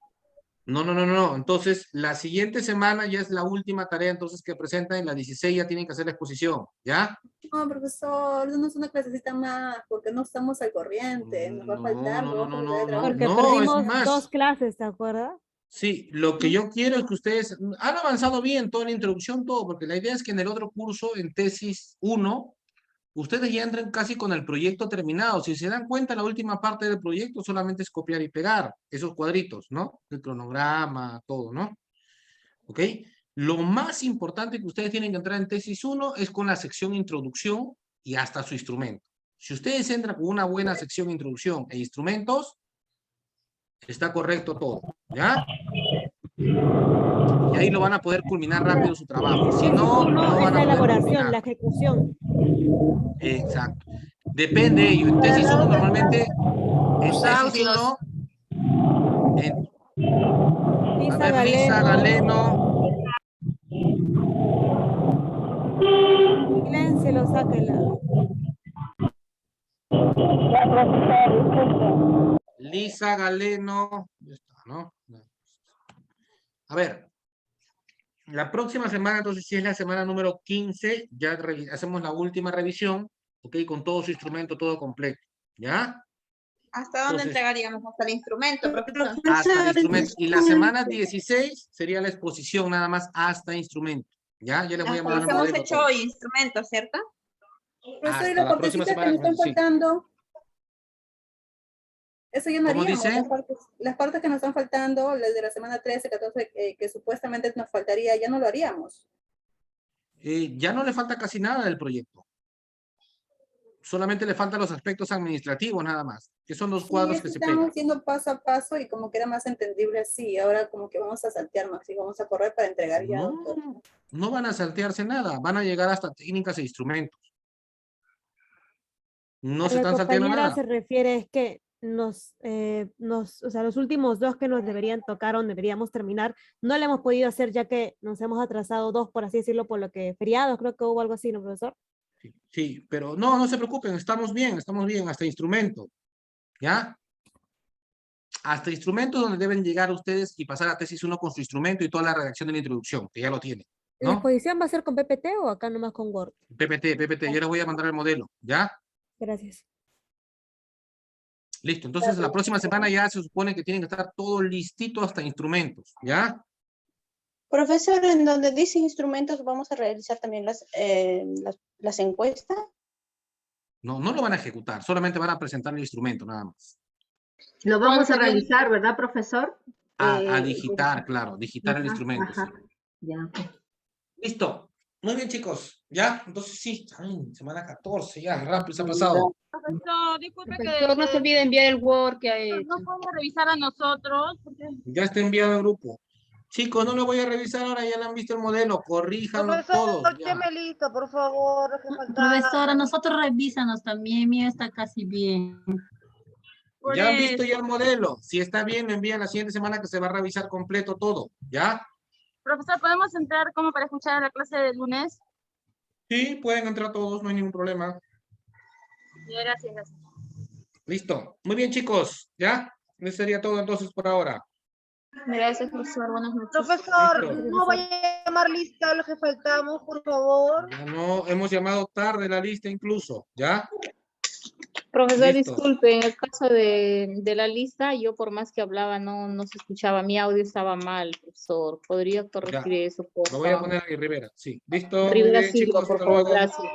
No. Entonces, la siguiente semana ya es la última tarea, entonces, que presentan en la 16 ya tienen que hacer la exposición, ¿ya? No, profesor, no es una clasecita más, porque no estamos al corriente, nos va a faltar, No, vamos a tener no, trabajo. Porque es perdimos más. 2 clases, ¿te acuerdas? Sí, lo que yo quiero es que ustedes han avanzado bien toda la introducción, todo, porque la idea es que en el otro curso, en tesis 1, ustedes ya entren casi con el proyecto terminado. Si se dan cuenta, la última parte del proyecto solamente es copiar y pegar esos cuadritos, ¿no? El cronograma, todo, ¿no? ¿Ok? Lo más importante que ustedes tienen que entrar en tesis 1 es con la sección introducción y hasta su instrumento. Si ustedes entran con una buena sección introducción e instrumentos, está correcto todo, ¿ya? Y ahí lo van a poder culminar rápido su trabajo. Si no, no Uno es van a la poder elaboración, culminar. la ejecución. Exacto. Depende de ello. En tesis 1 normalmente, en Los tesis audios. 1, a ver, Lisa Galeno. Galeno. Siléncielo, sáquela. Lisa Galeno. Ya está, ¿no? A ver. La próxima semana, entonces, si es la semana número 15, ya hacemos la última revisión, ¿ok? Con todo su instrumento, todo completo, ¿ya? ¿Hasta dónde Entonces, entregaríamos? Hasta el instrumento, profesor. hasta el instrumento. Y la semana 16 sería la exposición nada más hasta instrumento, ¿ya? Ya les voy a Hasta mandar los un hemos modelo hecho todo. hoy, instrumentos, ¿cierto? Profesor, y Hasta las la próxima partecitas que semana. nos están Sí. faltando, eso ya no ¿Cómo haríamos, dice? las partes que nos están faltando, las de la semana 13, 14, que supuestamente nos faltaría, ya no lo haríamos. Ya no le falta casi nada del proyecto. Solamente le faltan los aspectos administrativos nada más, que son los Sí, cuadros es que que se estamos pegan. yendo paso a paso y como que era más entendible así, ahora como que vamos a saltear más y vamos a correr para entregar ya. No, no van a saltearse nada, van a llegar hasta técnicas e instrumentos. No A se ver, están salteando compañera, nada. se refiere es que o sea, los últimos 2 que nos deberían tocar o deberíamos terminar, no lo hemos podido hacer ya que nos hemos atrasado 2, por así decirlo, por lo que feriados, creo que hubo algo así, ¿no, profesor? Sí, pero no se preocupen, estamos bien, hasta instrumento, ¿ya? Hasta instrumento donde deben llegar ustedes y pasar a tesis 1 con su instrumento y toda la redacción de la introducción, que ya lo tienen, ¿La ¿no? exposición va a ser con PPT o acá nomás con Word? PPT, yo les voy a mandar el modelo, ¿ya? Gracias. Listo, entonces la próxima semana ya se supone que tienen que estar todo listito hasta instrumentos, ¿ya? Profesor, en donde dice instrumentos, ¿vamos a realizar también las encuestas? No lo van a ejecutar, solamente van a presentar el instrumento, nada más. Lo vamos a realizar, ¿verdad, profesor? A digitar, claro, digitar el Ajá, instrumento. ajá. Sí. Ya. Listo. Muy bien, chicos. ¿Ya? Entonces sí, semana 14, ya, rápido se ha pasado. Profesor, disculpe Profesor, no se olvide enviar el Word que ha hecho. no podemos revisar a nosotros. Porque... Ya está enviado al grupo. Chicos, no lo voy a revisar ahora, ya le han visto el modelo, corríjanlo todos. Profesor, Ya. déme listo, por favor. que faltaba. Profesora, nosotros revísanos también, mío está casi bien. Ya han visto ya el modelo. Si está bien, lo envían la siguiente semana que se va a revisar completo todo. ¿Ya? Profesor, ¿podemos entrar como para escuchar la clase del lunes? Sí, pueden entrar todos, no hay ningún problema. Gracias. Listo. Muy bien, chicos. ¿Ya? Eso sería todo entonces por ahora. Gracias, profesor. Buenas noches. Profesor, Listo. no vaya a llamar lista a lo que faltamos, por favor. Ya no, hemos llamado tarde la lista incluso. ¿Ya? Profesor, Listo. disculpe, en el caso de la lista, yo por más que hablaba no se escuchaba, mi audio estaba mal, profesor. ¿Podría corregir eso, por Lo voy a favor? poner aquí, Rivera. Sí. Listo. Muy Rivera bien, Silva, chicos. por Hasta favor, luego. gracias.